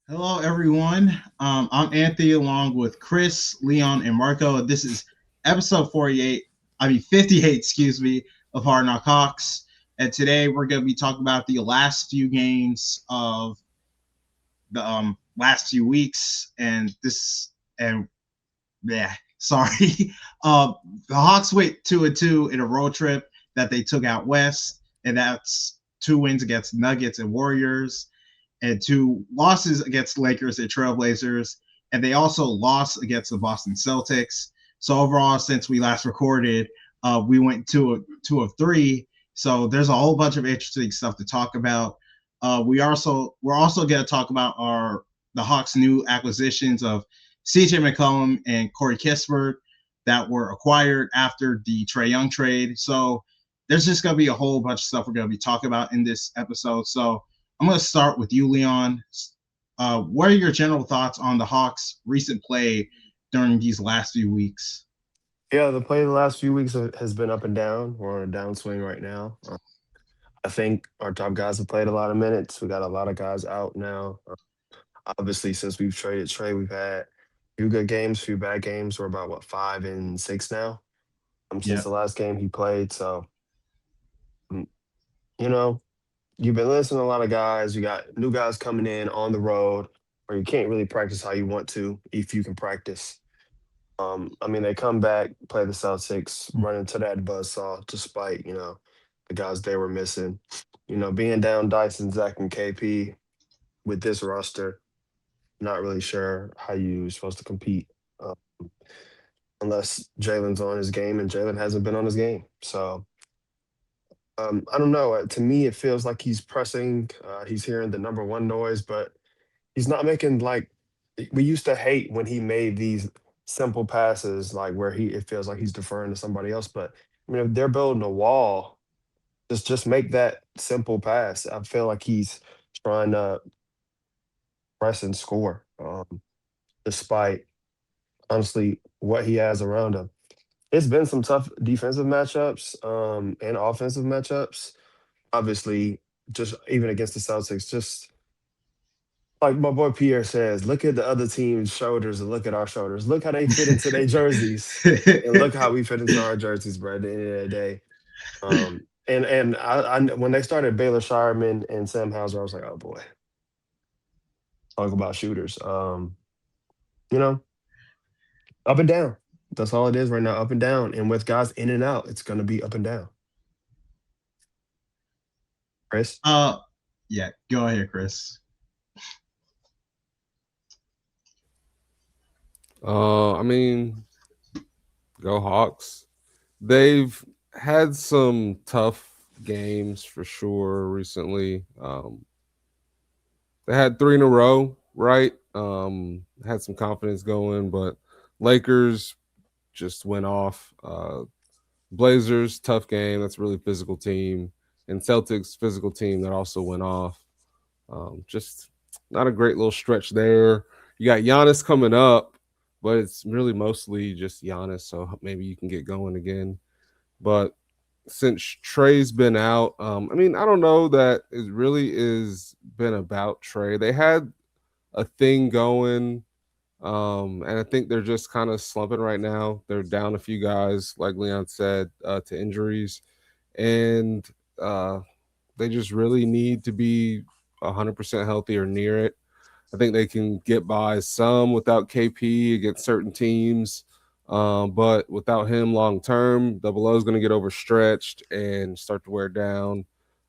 Hello, everyone. I'm Anthony, along with Chris, Leon, and Marco. This is episode 58, excuse me, of Hard Knock Hawks. And today we're going to be talking about the last few games of the last few weeks. And yeah, sorry. Uh, the Hawks went 2-2 in a road trip that they took out west, and that's two wins against Nuggets and Warriors and two losses against Lakers and Trailblazers, and they also lost against the Boston Celtics. So overall, since we last recorded, we went two of three. So there's a whole bunch of interesting stuff to talk about. We're also going to talk about the Hawks' new acquisitions of CJ McCollum and Corey Kispert that were acquired after the Trae Young trade. So there's just going to be a whole bunch of stuff we're going to be talking about in this episode. So I'm going to start with you, Leon. What are your general thoughts on the Hawks' recent play during these last few weeks? Yeah, the play the last few weeks has been up and down. We're on a downswing right now. I think our top guys have played a lot of minutes. We got a lot of guys out now. Obviously, since we've traded Trey, we've had a few good games, few bad games. We're about what 5-6 now. Since Yeah. the last game he played. So, mm, you know, you've been listening to a lot of guys. You got new guys coming in on the road, where you can't really practice how you want to if you can practice. They come back, play the Celtics, run into that buzzsaw, despite, the guys they were missing. Being down Dyson, Zach, and KP with this roster, not really sure how you're supposed to compete uh, unless Jalen's on his game, and Jalen hasn't been on his game. So I don't know. To me, it feels like he's pressing. He's hearing the number one noise, but he's not making like we used to hate when he made these simple passes, like where he it feels like he's deferring to somebody else. But if they're building a wall, just make that simple pass. I feel like he's trying to press and score, despite honestly what he has around him. It's been some tough defensive matchups, and offensive matchups. Obviously, just even against the Celtics, just like my boy Pierre says, look at the other team's shoulders and look at our shoulders. Look how they fit into their jerseys, and look how we fit into our jerseys, bro. At the end of the day, and when they started Baylor Shireman and Sam Hauser, I was like, oh boy, talk about shooters. You know, up and down. That's all it is right now, up and down. And with guys in and out, it's gonna be up and down. Chris. uh, yeah. Go ahead, Chris. I mean, go Hawks. They've had some tough games for sure recently. They had three in a row, right? Had some confidence going, but Lakers just went off. Blazers, tough game. That's a really physical team. And Celtics, physical team that also went off. Just not a great little stretch there. You got Giannis coming up, but it's really mostly just Giannis. So maybe you can get going again. But since Trey's been out, I don't know that it really is been about Trey. They had a thing going, and I think they're just kind of slumping right now. They're down a few guys, like Leon said, to injuries, and uh, they just really need to be 100% healthy or near it. I think they can get by some without KP against certain teams. But without him long term, Double O is going to get overstretched and start to wear down.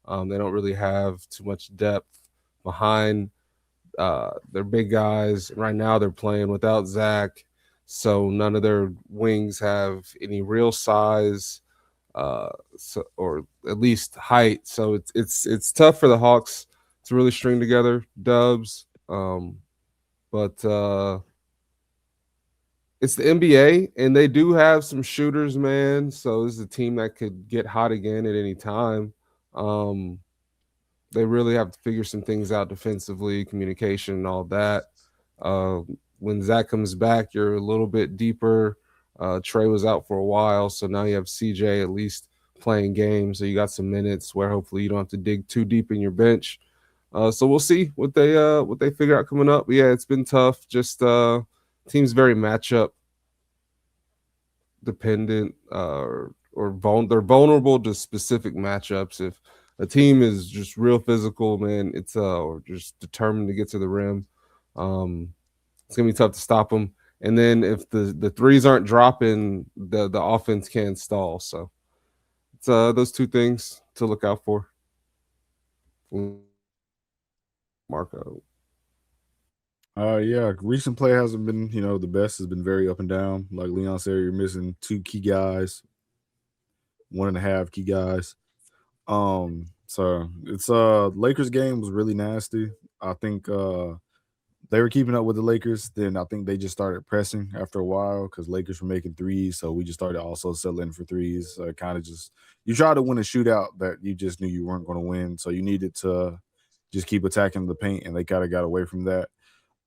They don't really have too much depth behind their big guys. Right now, they're playing without Zach, so none of their wings have any real size, or at least height. So it's tough for the Hawks to really string together dubs. But it's the NBA, and they do have some shooters, man. So this is a team that could get hot again at any time. Um, they really have to figure some things out defensively, communication, and all that. Uh, when Zach comes back, you're a little bit deeper. Trey was out for a while, so now you have CJ at least playing games. So you got some minutes where hopefully you don't have to dig too deep in your bench. So we'll see what they figure out coming up. But yeah, it's been tough. Just teams very matchup dependent, they're vulnerable to specific matchups. If a team is just real physical, man, it's or just determined to get to the rim, it's gonna be tough to stop them. And then if the threes aren't dropping, the offense can stall. So it's those two things to look out for. Marco. Yeah, recent play hasn't been, the best. Has been very up and down. Like Leon said, you're missing two key guys, 1.5 key guys. So it's Lakers game was really nasty. I think they were keeping up with the Lakers. Then I think they just started pressing after a while because Lakers were making threes. So we just started also settling for threes. So it kind of just you try to win a shootout that you just knew you weren't going to win. So you needed to just keep attacking the paint, and they kind of got away from that.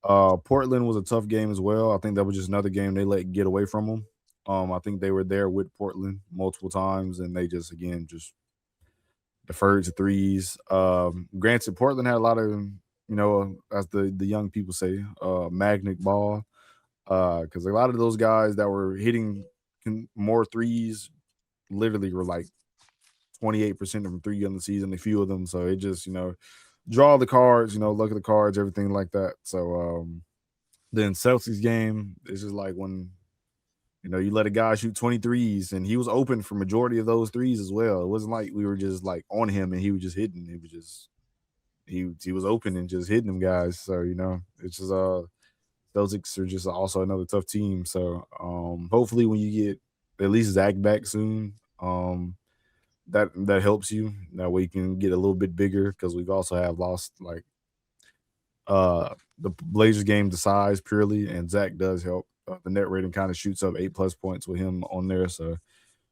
Portland was a tough game as well. I think that was just another game they let get away from them. I think they were there with Portland multiple times, and they just again just deferred to threes. Granted, Portland had a lot of, as the young people say, magnet ball. Because a lot of those guys that were hitting more threes literally were like 28% from three on the season, a few of them. So it just, draw the cards, look at the cards, everything like that. So then Celtics game, it's just like when you let a guy shoot 23s and he was open for majority of those threes as well. It wasn't like we were just like on him and he was just hitting. It was just he was open and just hitting them guys. So, it's just Celtics are just also another tough team. So hopefully when you get at least Zach back soon, that helps you. That way you can get a little bit bigger because we've also have lost like the Blazers game to size purely, and Zach does help. The net rating kind of shoots up 8+ points with him on there, so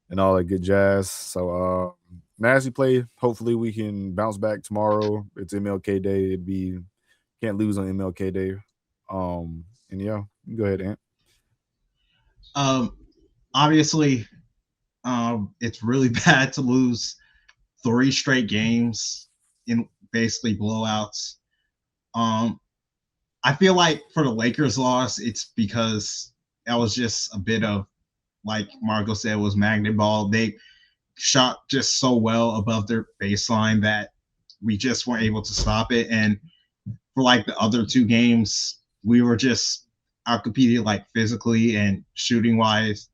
and all that good jazz. So nasty play. Hopefully we can bounce back tomorrow. It's MLK Day. It'd be can't lose on MLK Day. And yeah, go ahead, Ant. Obviously, it's really bad to lose 3 straight games in basically blowouts. I feel like for the Lakers loss, it's because that was just a bit of, like Marco said, was magnet ball. They shot just so well above their baseline that we just weren't able to stop it. And for like the other 2 games, we were just outcompeted like physically and shooting wise.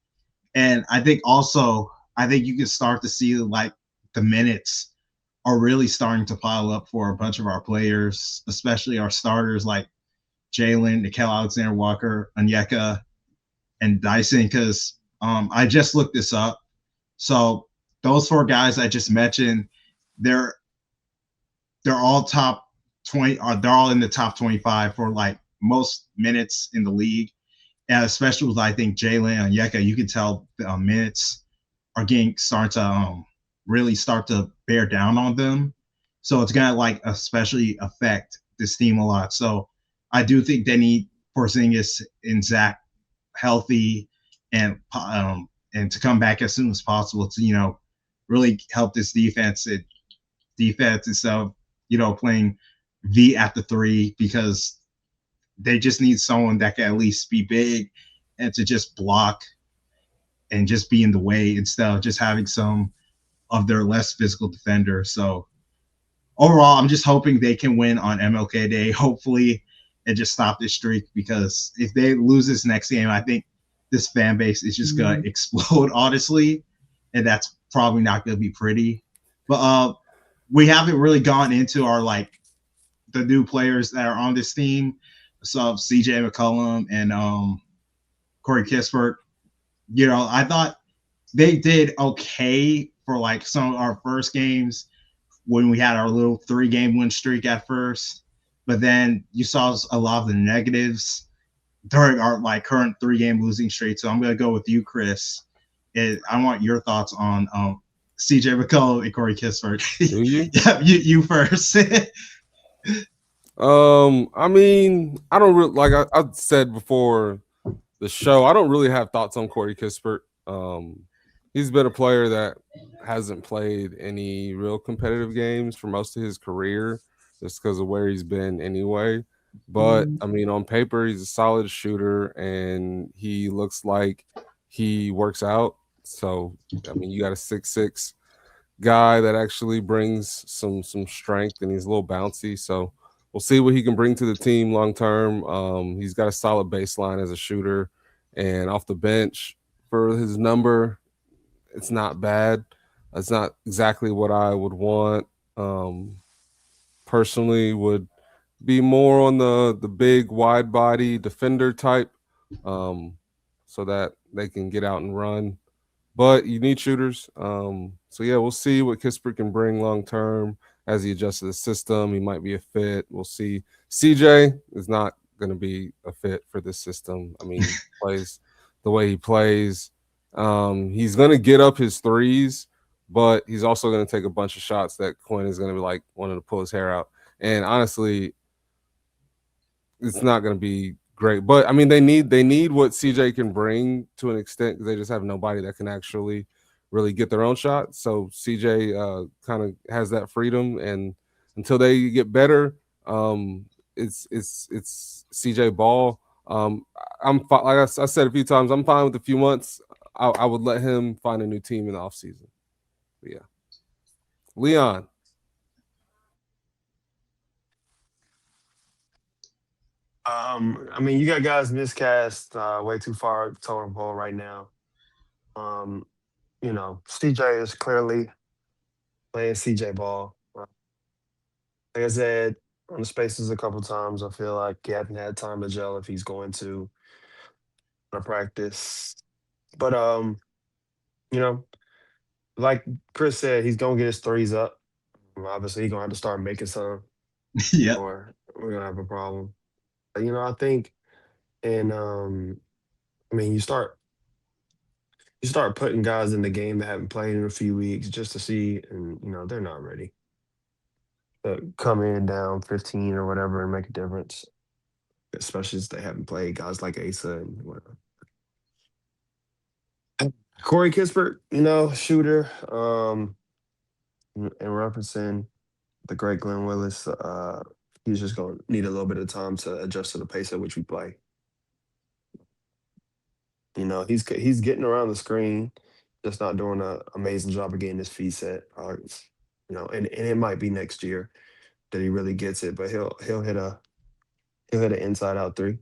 And I think you can start to see like the minutes are really starting to pile up for a bunch of our players, especially our starters like Jalen, Nickeil Alexander-Walker, Onyeka, and Dyson. Because I just looked this up. So those 4 guys I just mentioned, they're all top 20. They're all in the top 25 for like most minutes in the league. And especially with I think Jalen and Onyeka, you can tell the minutes are starting to really start to bear down on them. So it's gonna like especially affect this team a lot. So I do think they need Porzingis and Zach healthy and to come back as soon as possible to really help this defense instead of playing V at the 3, because they just need someone that can at least be big and to just block and just be in the way instead of just having some of their less physical defenders. So overall, I'm just hoping they can win on MLK Day, hopefully, and just stop this streak, because if they lose this next game, I think this fan base is just going to explode, honestly, and that's probably not going to be pretty. But we haven't really gone into our the new players that are on this team. So CJ McCollum and Corey Kispert. I thought they did okay for like some of our first games when we had our little 3-game win streak at first, but then you saw a lot of the negatives during our current 3-game losing streak. So I'm gonna go with you, Chris. And I want your thoughts on CJ McCollum and Corey Kispert. Do you? Yeah, you first. I mean, I don't really like I said before the show, I don't really have thoughts on Corey Kispert. He's been a player that hasn't played any real competitive games for most of his career. just because of where he's been anyway. But I mean, on paper, he's a solid shooter, and he looks like he works out. So I mean, you got a 6'6" guy that actually brings some strength, and he's a little bouncy. So we'll see what he can bring to the team long term. He's got a solid baseline as a shooter, and off the bench for his number, it's not bad. It's not exactly what I would want. Personally, would be more on the big wide body defender type, so that they can get out and run. But you need shooters. So yeah, we'll see what Kispert can bring long term as he adjusts to the system. He might be a fit. We'll see. CJ is not going to be a fit for this system. I mean, he plays the way he plays. He's going to get up his threes, but he's also going to take a bunch of shots that Quin is going to be like wanting to pull his hair out. And honestly, it's not going to be great. But I mean, they need what CJ can bring to an extent, because they just have nobody that can actually really get their own shot. So CJ kind of has that freedom, and until they get better, it's CJ ball. Like I said a few times, I'm fine with a few months. I would let him find a new team in the offseason. But yeah, Leon. I mean, you got guys miscast way too far totem pole right now. CJ is clearly playing CJ ball. Like I said on the spaces a couple times, I feel like he hasn't had time to gel if he's going to practice. But you know, like Chris said, he's gonna get his threes up. Obviously, he's gonna have to start making some, Yep. or we're gonna have a problem. But, I think, and I mean, you start putting guys in the game that haven't played in a few weeks just to see, and they're not ready to come in down 15 or whatever and make a difference, especially since they haven't played guys like Asa and whatever. Corey Kispert, shooter, and referencing the great Glenn Willis, he's just going to need a little bit of time to adjust to the pace at which we play. He's getting around the screen, just not doing an amazing job of getting his feet set. And it might be next year that he really gets it, but he'll hit an inside out three,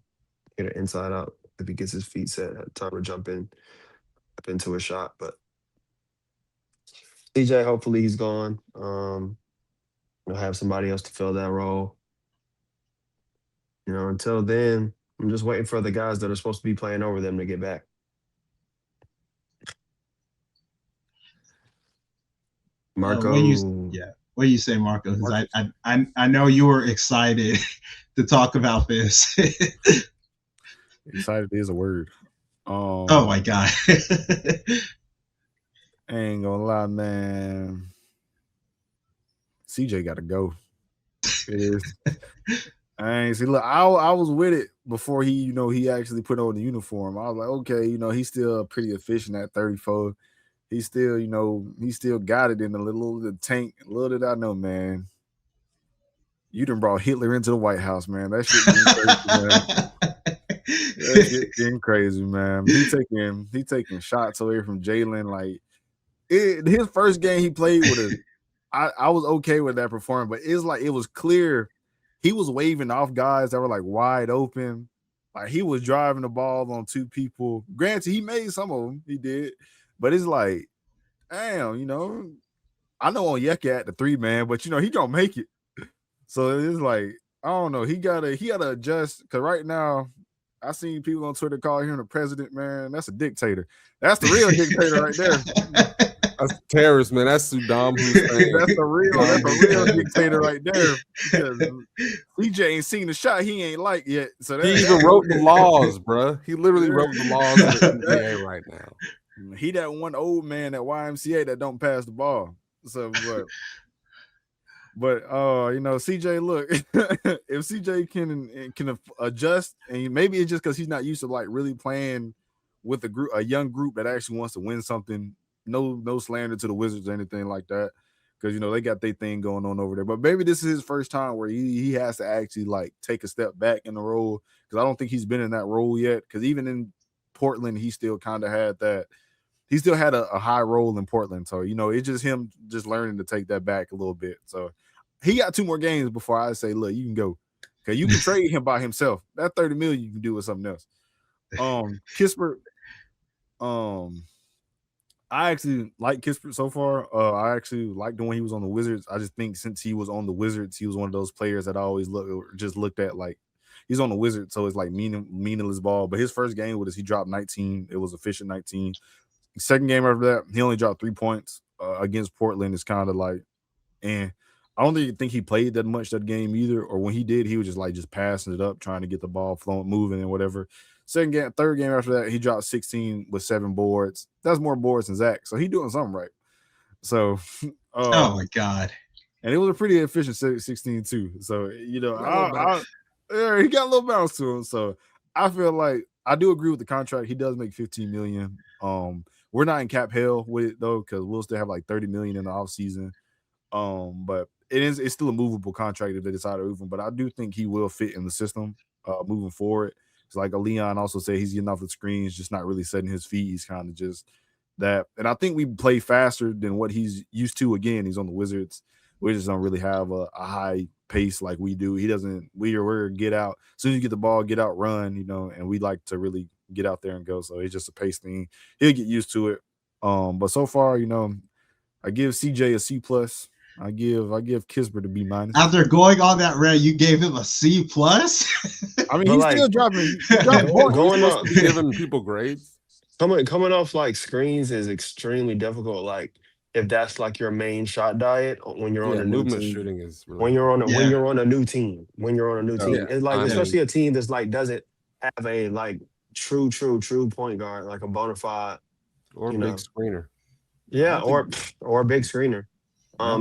hit an inside out if he gets his feet set. Have time to jump up into a shot. But CJ, hopefully he's gone. We'll have somebody else to fill that role. Until then, I'm just waiting for the guys that are supposed to be playing over them to get back. Marco. What do you say, Marco? Because I know you were excited to talk about this. Excited is a word. Oh my God. I ain't gonna lie, man. CJ got to go. It is. I ain't see. Look, I was with it before he actually put on the uniform. I was like, okay, he's still pretty efficient at 34. He still, he still got it in the little tank. Little did I know, man. You done brought Hitler into the White House, man. That shit getting crazy, man. He taking shots away from Jalen. Like his first game he played with us, I was okay with that performance, but it's like it was clear he was waving off guys that were like wide open. Like he was driving the ball on two people. Granted, he made some of them, he did, but it's like, damn, I know on Yeka at the 3-man, but he don't make it. So it's like, I don't know. He gotta adjust, because right now I seen people on Twitter call him the president, man. That's a dictator. That's the real dictator right there. That's terrorist, man. That's Saddam Hussein. That's a real dictator right there. Because CJ ain't seen the shot he ain't like yet. So he even wrote the laws, bro. He literally wrote the laws of the NBA right now. He that one old man at YMCA that don't pass the ball. So but CJ, look, if CJ can adjust, and maybe it's just because he's not used to like really playing with a young group that actually wants to win something. No slander to the Wizards or anything like that, because they got their thing going on over there. But maybe this is his first time where he has to actually like take a step back in the role, because I don't think he's been in that role yet. Because even in Portland, he still kind of had that. He still had a high role in Portland. So it's just him just learning to take that back a little bit. So he got 2 more games before I say, look, you can go, because you can trade him by himself. That $30 million you can do with something else. Kispert. I actually like Kispert so far. I actually liked him when he was on the Wizards. I just think since he was on the Wizards, he was one of those players that I always looked at like he's on the Wizards, so it's like meaningless ball. But his first game with us, he dropped 19. It was efficient 19. Second game after that, he only dropped 3 points against Portland. It's kind of like, and I don't think he played that much that game either. Or when he did, he was just passing it up, trying to get the ball flowing, moving, and whatever. Third game after that, he dropped 16 with 7 boards. That's more boards than Zach, so he doing something right. So, oh my god, and it was a pretty efficient 16 too. So he got a little bounce to him. So I feel like I do agree with the contract. He does make $15 million. We're not in cap hell with it though, because we'll still have like $30 million in the offseason. But it's still a movable contract if they decide to move him. But I do think he will fit in the system moving forward. It's like Leon also said, he's getting off the screens, just not really setting his feet. He's kind of just that. And I think we play faster than what he's used to. Again, he's on the Wizards. We just don't really have a high pace like we do. He doesn't. We're get out. As soon as you get the ball, get out, run, and we like to really get out there and go. So it's just a pace thing. He'll get used to it. But so far, I give CJ a C+. I give Kispert a B-. After going on that rant, you gave him a C+. I mean, he's still dropping. Going up, giving people grades. Coming off like screens is extremely difficult. Like if that's like your main shot diet when you're on a new team. Shooting is really when you're on a new team. It's like especially a team that's like doesn't have a like true point guard, like a bona fide or big screener. Yeah, or a big screener.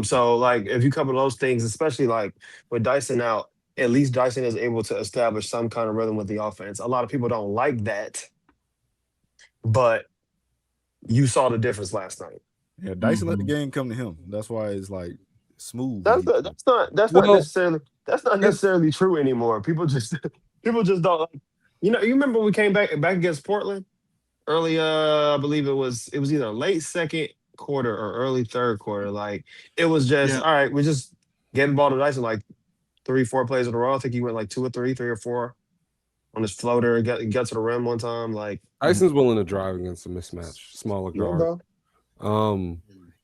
So like if you cover those things, especially like with Dyson out, at least Dyson is able to establish some kind of rhythm with the offense. A lot of people don't like that, but you saw the difference last night. Yeah, Dyson let the game come to him. That's why it's like smooth. That's not necessarily true anymore. People just don't like. You remember when we came back against Portland early? I believe it was either late second quarter or early third quarter. Like it was just all right. We just getting the ball to Dyson like 3-4 plays in a row. I think he went like 2 or 3 or 4 on his floater. Got to the rim one time. Like Dyson's willing to drive against a mismatch, smaller guard.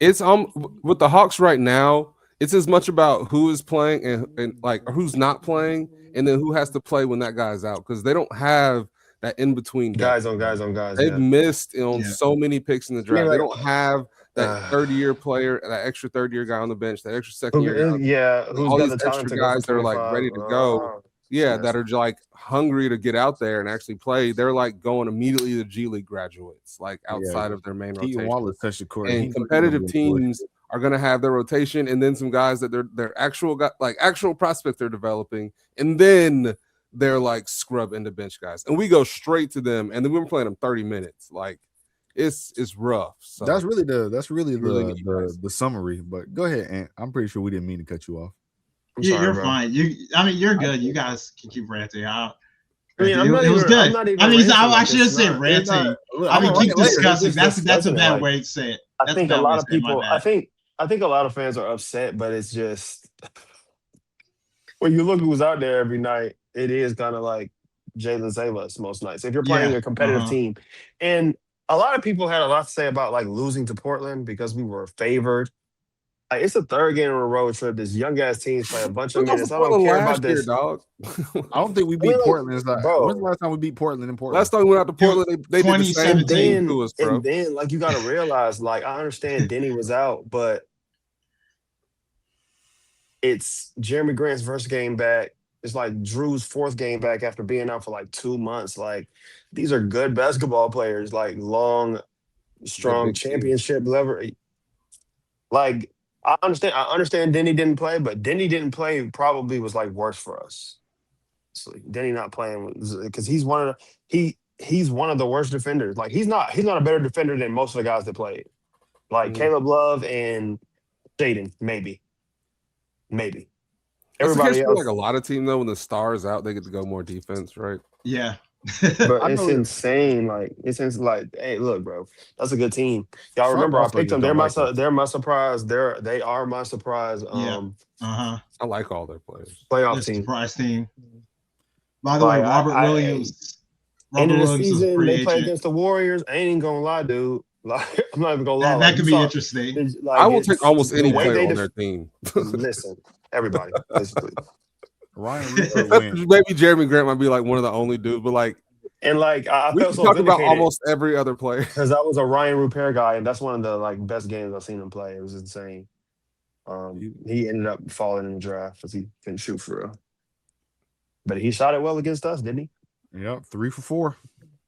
It's with the Hawks right now. It's as much about who is playing and like who's not playing, and then who has to play when that guy's out, because they don't have that in between guys on guys. They've missed on so many picks in the draft. They don't have that third-year player, that extra third-year guy on the bench, that extra second-year guy. Who's all got these the extra guys that are like ready to go. That are like hungry to get out there and actually play. They're like going immediately to G League graduates, like outside of their main rotation. Wallace touched the court. And competitive teams are going to have their rotation, and then some guys that they're actual prospects they're developing, and then they're like scrub into bench guys, and we go straight to them, and then we're playing them 30 minutes. Like it's rough. So that's really the summary. But go ahead, Ant. I'm pretty sure we didn't mean to cut you off. You're fine. You're good. You guys can keep ranting out. It was good. I shouldn't say ranting. Keep discussing. That's a bad way to say it. I think a lot of people. I think a lot of fans are upset, but it's just when you look who's out there every night, it is kind of like Jalen Savas most nights. If you're playing a competitive team, and a lot of people had a lot to say about like losing to Portland because we were favored. Like, it's the third game on a road trip. This young ass teams play a bunch of minutes. I don't care about this. Dog. I don't think we beat Portland. When's the last time we beat Portland in Portland? Last time we went out to Portland, they did the same thing to us, bro. And then, like, you got to realize, like, I understand Denny was out, but it's Jeremy Grant's first game back. It's like Drew's fourth game back after being out for like 2 months. Like, these are good basketball players, like long, strong championship level. Like, I understand Denny didn't play, but Denny didn't play probably was like worse for us. So Denny not playing because he's one of the worst defenders. Like he's not a better defender than most of the guys that played. Like Caleb Love and Jaden, maybe. That's the case Everybody for else, like a lot of teams though. When the star is out, they get to go more defense, right? Yeah. but I it's know insane. Hey, look, bro, that's a good team. Y'all front remember I office picked them. just don't like them. They're my surprise. They are my surprise. Yeah. Uh-huh. I like all their players. Playoff The team. surprise team. By the way, Like Robert I Williams. end Robert of the Williams is a season, free they play agent. against the Warriors. I ain't even gonna lie, dude. Like I'm not even gonna lie. And Like that you could be saw, interesting. I like will take it's almost the any way player they on their team. listen. Everybody, basically. Ryan Rupert Except went. maybe Jeremy Grant might be like one of the only dudes, but like And like I we felt can so talk about vindicated almost every other player. because I was a Ryan Rupert guy, and that's one of the like best games I've seen him play. It was insane. He ended up falling in the draft because he couldn't shoot for real. But he shot it well against us, didn't he? Yep, 3 for 4.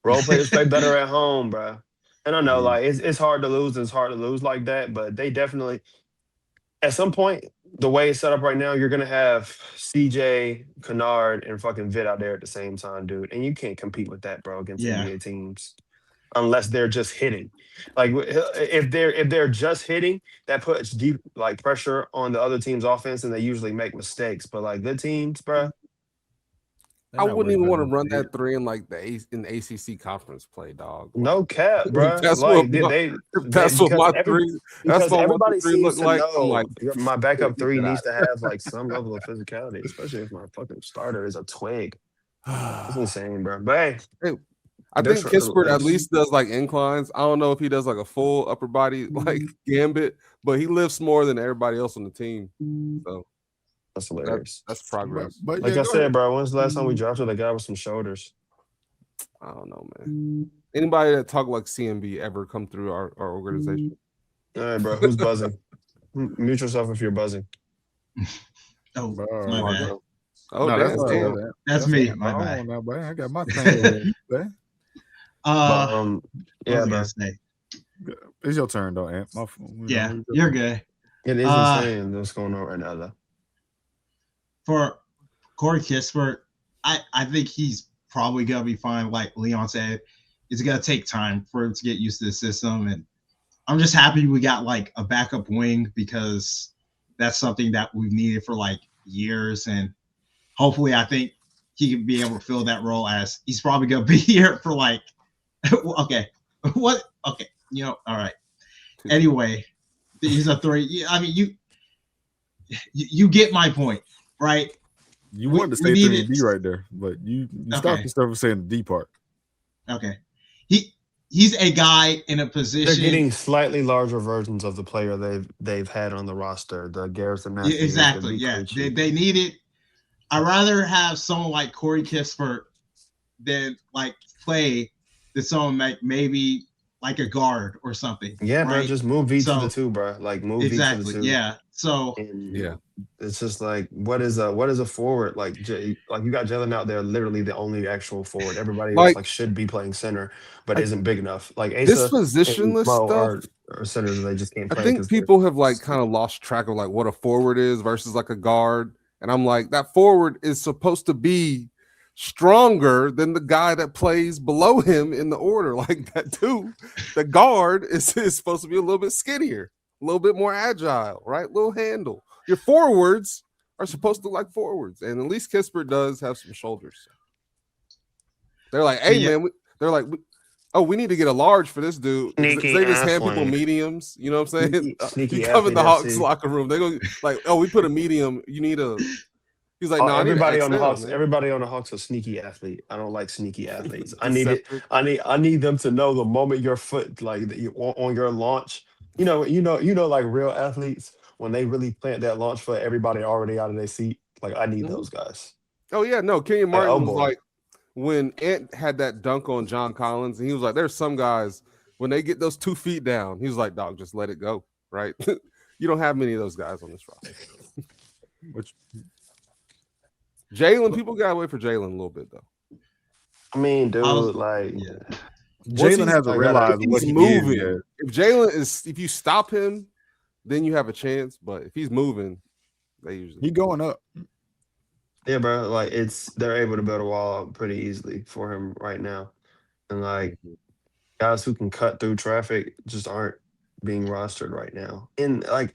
Role players play better at home, bro. And I know Yeah. like it's hard to lose. It's hard to lose like that, but they definitely at some point the way it's set up right now, you're gonna have CJ, Kennard, and fucking Vid out there at the same time, dude. And you can't compete with that, bro, against Yeah. NBA teams unless they're just hitting. Like if they're just hitting, that puts deep like pressure on the other team's offense, and they usually make mistakes. But like good teams, bro, I wouldn't even want to run that three in like in the ACC conference play, dog. no cap, If bro. that's Like what my, they, if that's what my three. That's because what my everybody three look seems to like. I'm know like, my backup three get needs out. to have like some level of physicality, especially if my fucking starter is a twig. It's insane, bro. But hey, I they're think Kispert at it's- least does like inclines. I don't know if he does like a full upper body like gambit, but he lifts more than everybody else on the team. So that's hilarious. that's progress. But Like yeah, I go said, ahead. bro, when's the last time we drafted a guy with some shoulders? I don't know, man. Anybody that talk like CMB ever come through our organization? All right, bro. Who's buzzing? Mute yourself if you're buzzing. Oh, Bro. my Come on, bad. bro. Oh, No, damn. that's damn. That's me. Hold My bad. on now, boy. I got my thing over here, man. But What yeah, was I bro. gonna say? It's your turn, though, Ant. My phone, Yeah, you're good. It is insane what's going on right now, though. For Corey Kispert, I think he's probably gonna be fine. Like Leon said, it's gonna take time for him to get used to the system, and I'm just happy we got like a backup wing because that's something that we've needed for like years, and hopefully, I think he can be able to fill that role as he's probably gonna be here for like okay, what? Okay, all right. Anyway, he's a three. I mean, you get my point, right? You wanted to say 3 and D right there, but you stopped yourself from saying the D part. Okay, he's a guy in a position. They're getting slightly larger versions of the player they've had on the roster. The Garrison Matthews. Yeah, exactly. Yeah, they need it. I'd rather have someone like Corey Kispert than like play than someone like maybe like a guard or something. Yeah, right? bro. Just move V to the 2, bro. Like move exactly, V to the 2. Yeah. So yeah, it's just like what is a forward like? Like you got Jalen out there, literally the only actual forward. Everybody else like should be playing center, but isn't big enough. Like Asa this positionless stuff are centers they just can't play. I think people have like kind of lost track of like what a forward is versus like a guard. And I'm like, that forward is supposed to be stronger than the guy that plays below him in the order like that too. The guard is supposed to be a little bit skinnier, a little bit more agile, right? Little handle. Your forwards are supposed to look like forwards, and at least Kispert does have some shoulders. They're like, hey man, we need to get a large for this dude. They just hand people mediums. You know what I'm saying? You come in the Hawks locker room. They go like, oh, we put a medium. You need a. He's like, no, everybody on the Hawks. Man. Everybody on the Hawks a sneaky athlete. I don't like sneaky athletes. I need it. I need them to know the moment your foot like on your launch. You know, like real athletes when they really plant that launch foot, everybody already out of their seat. Like I need those guys. Oh yeah, no, Kenyon Martin was like. When Ant had that dunk on John Collins, and he was like, there's some guys, when they get those 2 feet down, he was like, dog, just let it go, right? You don't have many of those guys on this roster. Jalen, people got away for Jalen a little bit, though. I mean, dude, Jalen has to realize what he's moving. If Jalen if you stop him, then you have a chance. But if he's moving, they usually he's going up. Yeah, bro. Like they're able to build a wall up pretty easily for him right now, and like guys who can cut through traffic just aren't being rostered right now. And like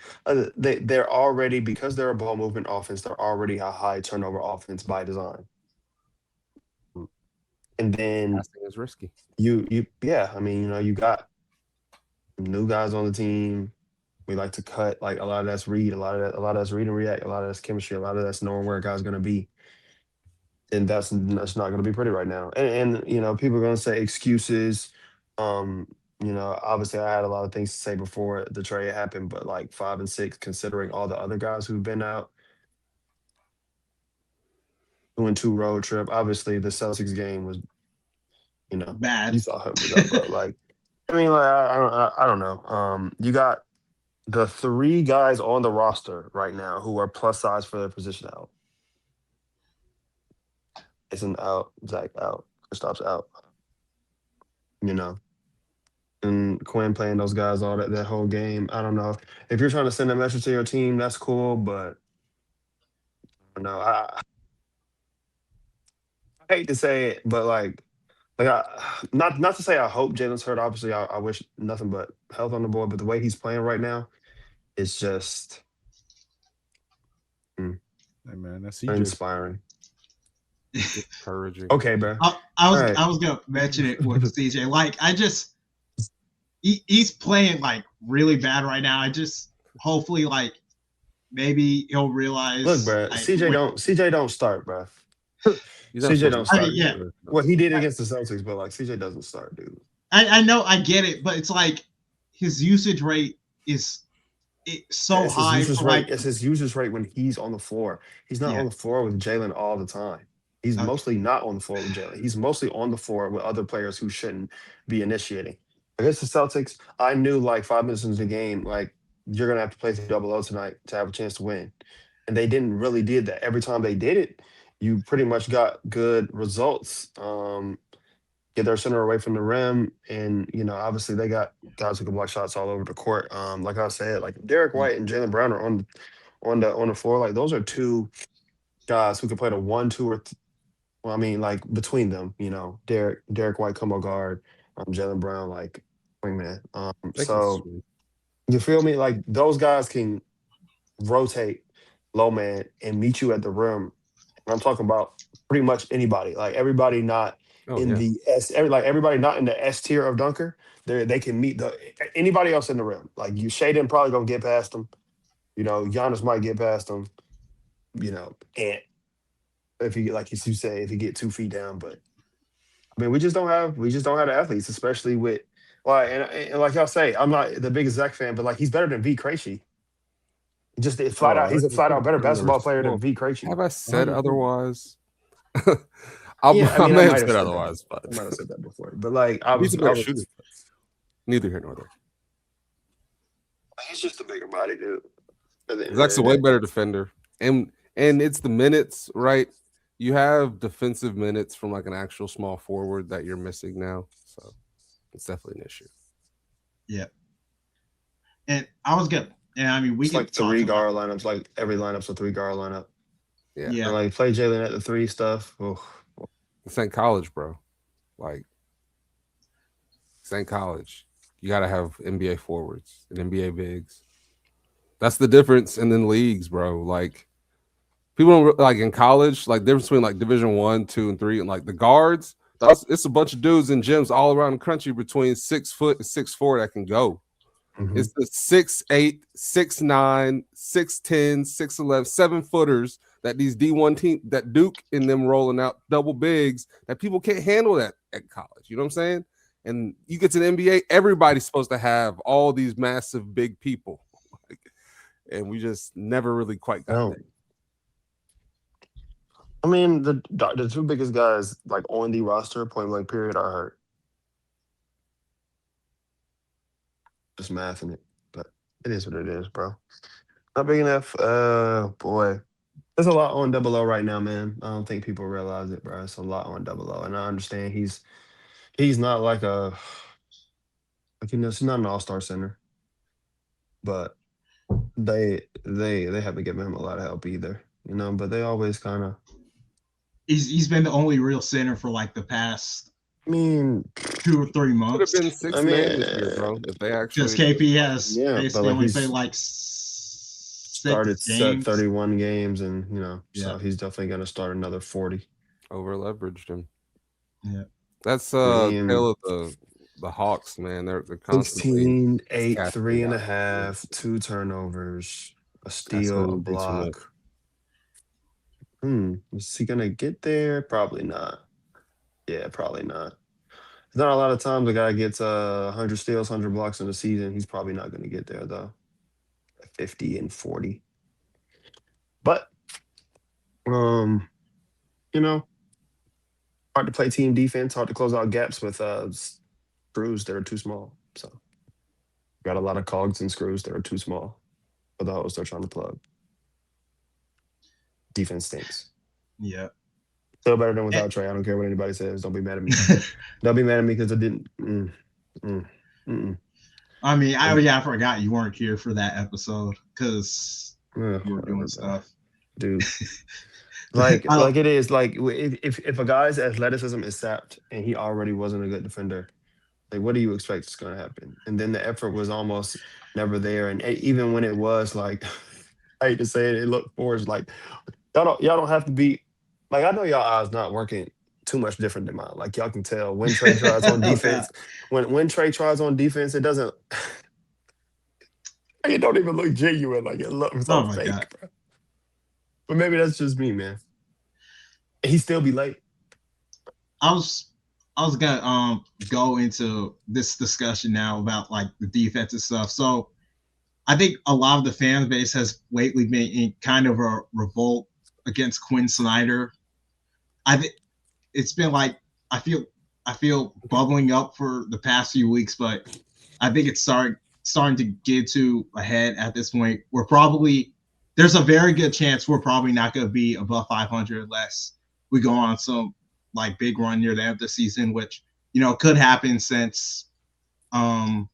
they're already, because they're a ball movement offense, they're already a high turnover offense by design. And then Passing is risky. yeah, I mean, you got new guys on the team. We like to cut, like a lot of that's read, a lot of that's read and react, a lot of that's chemistry, a lot of that's knowing where a guy's gonna be. And that's not gonna be pretty right now. And people are gonna say excuses. Um, obviously I had a lot of things to say before the trade happened, but like 5 and 6, considering all the other guys who've been out, 2-2 road trip. Obviously the Celtics game was, Bad. you saw him, bro. Like, I mean, like I don't know. You got the 3 guys on the roster right now who are plus size for their position out. Isn't out, Zach out, Kristaps out. And Quinn playing those guys all that whole game. I don't know. If you're trying to send a message to your team, that's cool, but no, I hate to say it, but not to say I hope Jalen's hurt. Obviously, I wish nothing but health on the board. But the way he's playing right now, it's just Hey man, that's CJ. inspiring. Encouraging. Okay, bro. I was Right. I was gonna mention it with CJ. Like he's playing like really bad right now. I just hopefully like maybe he'll realize. Look, bro. Like, CJ don't start, bro. He's not CJ supposed don't to start. I mean, yeah. Well, he did against the Celtics, but like CJ doesn't start, dude. I know I get it, but it's like his usage rate is so It's high. his usage For rate. like, It's his usage rate when he's on the floor. He's not Yeah. on the floor with Jalen all the time. He's Okay. mostly not on the floor with Jalen. He's mostly on the floor with other players who shouldn't be initiating. Against the Celtics, I knew like 5 minutes into the game, like you're gonna have to play through double O tonight to have a chance to win. And they didn't really did that. Every time they did it, you pretty much got good results. Get their center away from the rim, and obviously they got guys who can block shots all over the court. Like I said, like Derek White and Jalen Brown are on the floor. Like those are 2 guys who can play the 1, 2, or well, I mean, like between them, Derek White combo guard, Jalen Brown like wingman. So you feel me? Like those guys can rotate low man and meet you at the rim. And I'm talking about pretty much anybody, like everybody not the everybody not in the S tier of dunker. They can meet anybody else in the rim. Like Shaden probably gonna get past them. Giannis might get past them. And if he, like you say, if he get 2 feet down, but I mean, we just don't have the athletes, especially with and like y'all say, I'm not the biggest Zach fan, but like he's better than V. Krejci. Just flat out, he's a flat out better basketball player than V. Krejci. Have I said 100%. otherwise? Yeah, I mean, I may have said that. otherwise, but I might have said that before. But like, I he's was, a better shooter. Neither here nor there. he's just a bigger body dude. Zach's a way better defender, and it's the minutes, right? You have defensive minutes from like an actual small forward that you're missing now, so it's definitely an issue. Yeah, and I was good. Yeah, I mean, we It's can like 3 guard lineups. Like every lineup's a 3 guard lineup. Yeah. And like play Jalen at the 3 stuff. Oh. This ain't college, bro. Like, this ain't college. You got to have NBA forwards and NBA bigs. That's the difference in the leagues, bro. Like, people don't like in college, like difference between like Division 1, 2, and 3, and like the guards. It's a bunch of dudes in gyms all around the country between 6 foot and 6'4" that can go. Mm-hmm. It's the 6'8", 6'9", 6'10", 6'11", 7-footers that these D1 team that Duke and them rolling out double bigs that people can't handle that at college. You know what I'm saying? And you get to the NBA, everybody's supposed to have all these massive big people, and we just never really quite got that. I mean, the 2 biggest guys like on the roster, point blank period, are hurt. Just mathing it, but it is what it is, bro. Not big enough. Boy, there's a lot on double O right now, man. I don't think people realize it, bro. It's a lot on double O, and I understand he's not like he's not an all-star center, but they haven't given him a lot of help either, But they always kind of. He's been the only real center for like the past I mean, 2 or 3 Could have months. been 6 I man this year, mean, bro. If they Because actually KP has yeah, but basically like only played he's like started 6 set games. 31 games, and Yeah. so he's definitely gonna start another 40. over leveraged him. Yeah. That's I mean, tale of the Hawks, man. They're constantly 16, 8, casting out. 3.5, 2 turnovers, a That's steal, gonna a be too much. block. Is he gonna get there? Probably not. Yeah, probably not. There's not a lot of times a guy gets 100 steals, 100 blocks in a season. He's probably not gonna get there though. 50 and 40. But you know, hard to play team defense, hard to close out gaps with screws that are too small. So got a lot of cogs and screws that are too small for the holes they're trying to plug. Defense stinks. Yeah. Still better than without Trey. I don't care what anybody says. Don't be mad at me. Don't be mad at me because I didn't. I mean, I forgot you weren't here for that episode because you were Whatever, doing bro. stuff. Dude. Like it is like if a guy's athleticism is sapped and he already wasn't a good defender, like what do you expect is going to happen? And then the effort was almost never there, and even when it was, like I hate to say it, it looked forced. Like y'all don't have to be like, I know y'all eyes not working too much different than mine. Like y'all can tell when Trey tries on defense, when Trey tries on defense, it doesn't. It don't even look genuine. Like it looks so fake, God. bro. But maybe that's just me, man. He still be late. I was gonna go into this discussion now about like the defensive stuff. So I think a lot of the fan base has lately been in kind of a revolt against Quin Snyder. I think it's been like I feel bubbling up for the past few weeks, but I think it's starting to get to a head at this point. There's a very good chance we're probably not going to be above 500 unless we go on some like big run near the end of the season, which could happen since the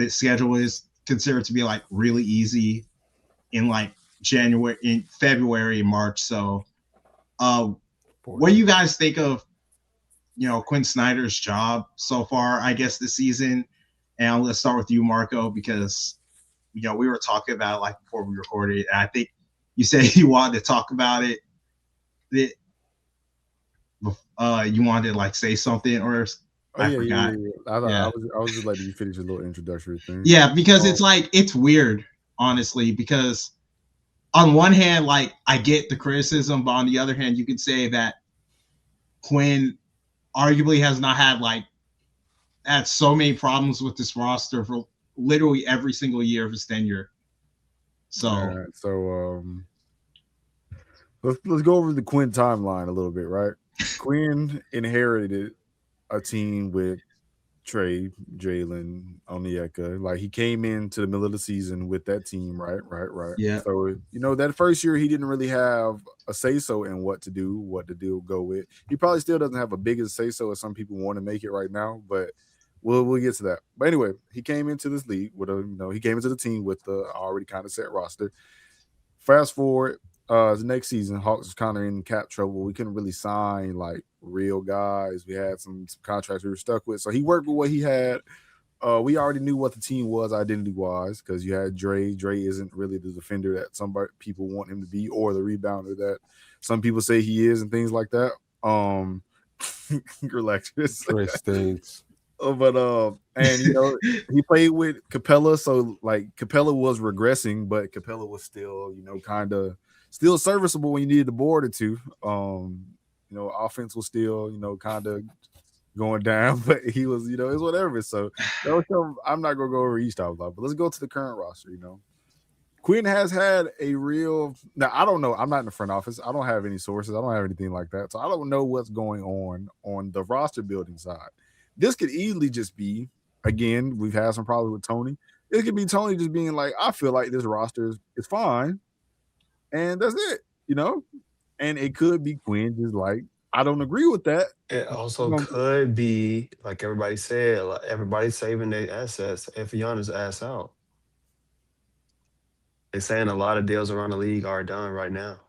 schedule is considered to be like really easy in like February, March. So, what do you guys think of Quin Snyder's job so far? I guess this season, and let's start with you, Marco, because we were talking about it like before we recorded, and I think you said you wanted to talk about it. You wanted to like say something, or I forgot. I was just letting you finish a little introductory thing. Yeah, because it's weird, honestly, because on one hand, like I get the criticism, but on the other hand, you could say that Quinn arguably has not had so many problems with this roster for literally every single year of his tenure. So, let's go over the Quinn timeline a little bit, right? Quinn inherited a team with Trey, Jalen, Onyeka. Like he came into the middle of the season with that team, right? Yeah. So that first year he didn't really have a say so in what to do, go with. He probably still doesn't have a bigger say so as some people want to make it right now, but we'll get to that. But anyway, he came into this league with he came into the team with the already kind of set roster. Fast forward, the next season, Hawks was kind of in cap trouble. We couldn't really sign like real guys. We had some contracts we were stuck with. So he worked with what he had. We already knew what the team was identity-wise because you had Dre. Dre isn't really the defender that some people want him to be or the rebounder that some people say he is and things like that. Relax. Dre stinks. But and he played with Capella, so like Capella was regressing, but Capella was still kind of still serviceable when you needed to board it to. Offense was still kind of going down, but he was it's whatever. So I'm not gonna go over each time, but let's go to the current roster. Quinn has had a real. Now I don't know. I'm not in the front office. I don't have any sources. I don't have anything like that, so I don't know what's going on the roster building side. This could easily just be, again, we've had some problems with Tony. It could be Tony just being like, I feel like this roster is fine. And that's it, And it could be Quinn just like, I don't agree with that. It also could be, like everybody said, like everybody's saving their assets. Efiana's ass out. They're saying a lot of deals around the league are done right now.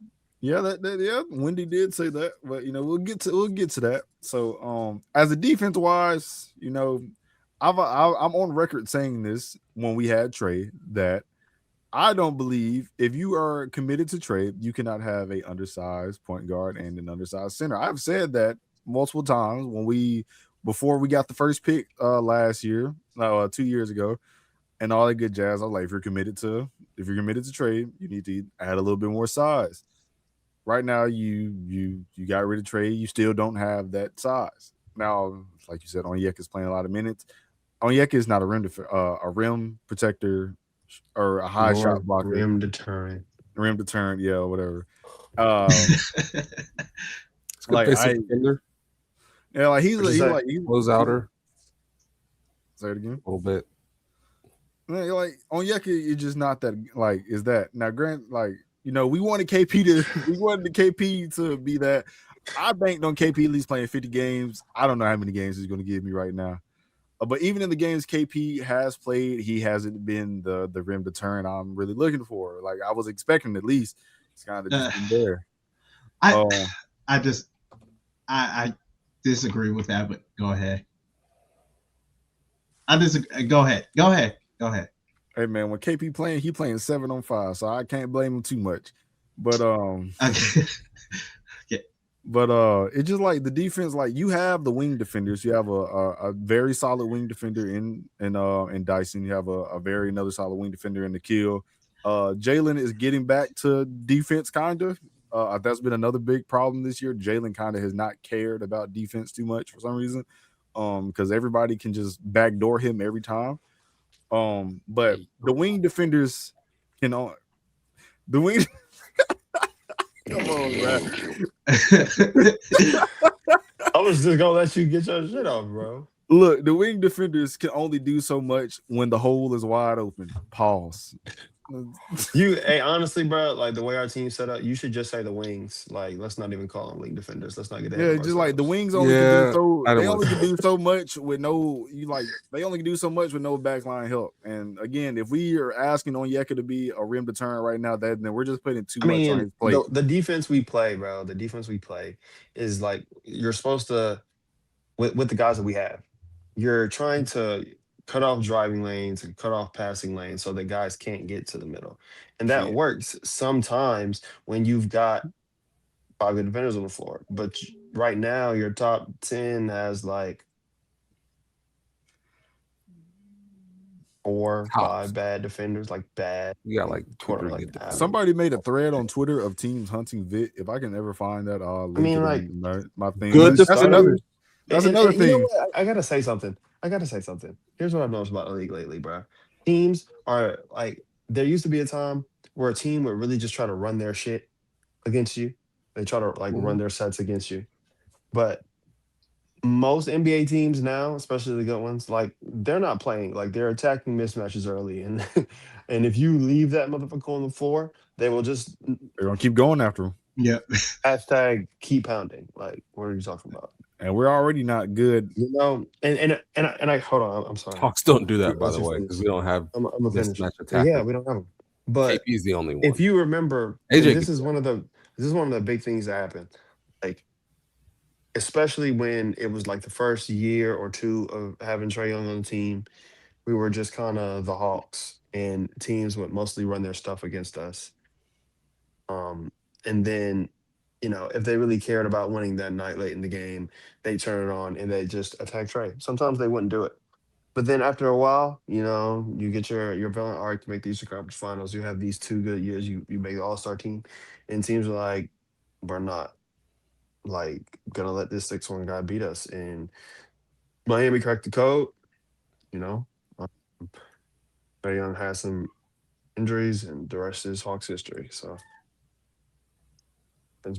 Yeah, Wendy did say that, but we'll get to that. So, as a defense wise, I'm on record saying this when we had Trey that I don't believe if you are committed to trade, you cannot have a undersized point guard and an undersized center. I've said that multiple times before we got the first pick last year, 2 years ago, and all that good jazz. I was like, if you're committed to trade, you need to add a little bit more size. Right now, you got rid of Trey. You still don't have that size. Now, like you said, Onyeka is playing a lot of minutes. Onyeka is not a rim protector or a high shot blocker. Rim deterrent, yeah, whatever. It's good defender. Yeah, like he's close outer. Say it again. A little bit. Like Onyeka is just not that. Like, is that now? Grant, like we wanted the KP to be that. I banked on KP at least playing 50 games. I don't know how many games he's going to give me right now. But even in the games KP has played, he hasn't been the rim deterrent I'm really looking for. Like I was expecting at least. It's kind of just been there. I disagree with that, but go ahead. Go ahead. Hey man, when KP playing, he playing 7-on-5, so I can't blame him too much. But But it's just like the defense, like you have the wing defenders. You have a very solid wing defender in Dyson. You have another solid wing defender in the Kill. Jalen is getting back to defense, kind of. That's been another big problem this year. Jalen kind of has not cared about defense too much for some reason, because everybody can just backdoor him every time. But the wing defenders, the wing. Come on, man. I was just gonna let you get your shit off, bro. Look, the wing defenders can only do so much when the hole is wide open. Pause. Hey, honestly, bro, like the way our team's set up, you should just say the wings. Like, let's not even call them wing defenders. Let's not get that. Yeah, just like the wings only can do so much with no backline help. And again, if we are asking Onyeka to be a rim deterrent right now, then we're just putting too much on his plate. The defense we play, bro, is like you're supposed to with the guys that we have. You're trying to cut off driving lanes and cut off passing lanes so that guys can't get to the middle. And that works sometimes when you've got 5 good defenders on the floor. But right now, your top 10 has like 4, 5 bad defenders, like bad. You got like 2 or like that. Somebody made a thread on Twitter of teams hunting Vit. If I can ever find that, I'll link it on my thing. Good. That's another thing. You know what? I gotta say something. Here's what I've noticed about the league lately, bro. Teams are like, there used to be a time where a team would really just try to run their shit against you. They try to run their sets against you. But most NBA teams now, especially the good ones, like they're not playing. Like they're attacking mismatches early, and and if you leave that motherfucker on the floor, they will just they're gonna keep going after him. Yeah. Hashtag keep pounding. Like, what are you talking about? And we're already not good, and I hold on. I'm sorry. Hawks don't do that, by the way, because we don't have mismatch attack. Yeah, we don't have them. But KP's the only one. If you remember, this is one of the big things that happened. Like, especially when it was like the first year or two of having Trae Young on the team, we were just kind of the Hawks, and teams would mostly run their stuff against us. And then, if they really cared about winning that night late in the game, they turn it on and they just attack Trae. Sometimes they wouldn't do it. But then after a while, you get your villain arc to make the Eastern Conference Finals. You have these 2 good years. You make the All-Star team. And teams are like, we're not like gonna let this 6'1" guy beat us. And Miami cracked the code. Trae Young has some injuries, and the rest is Hawks history. So,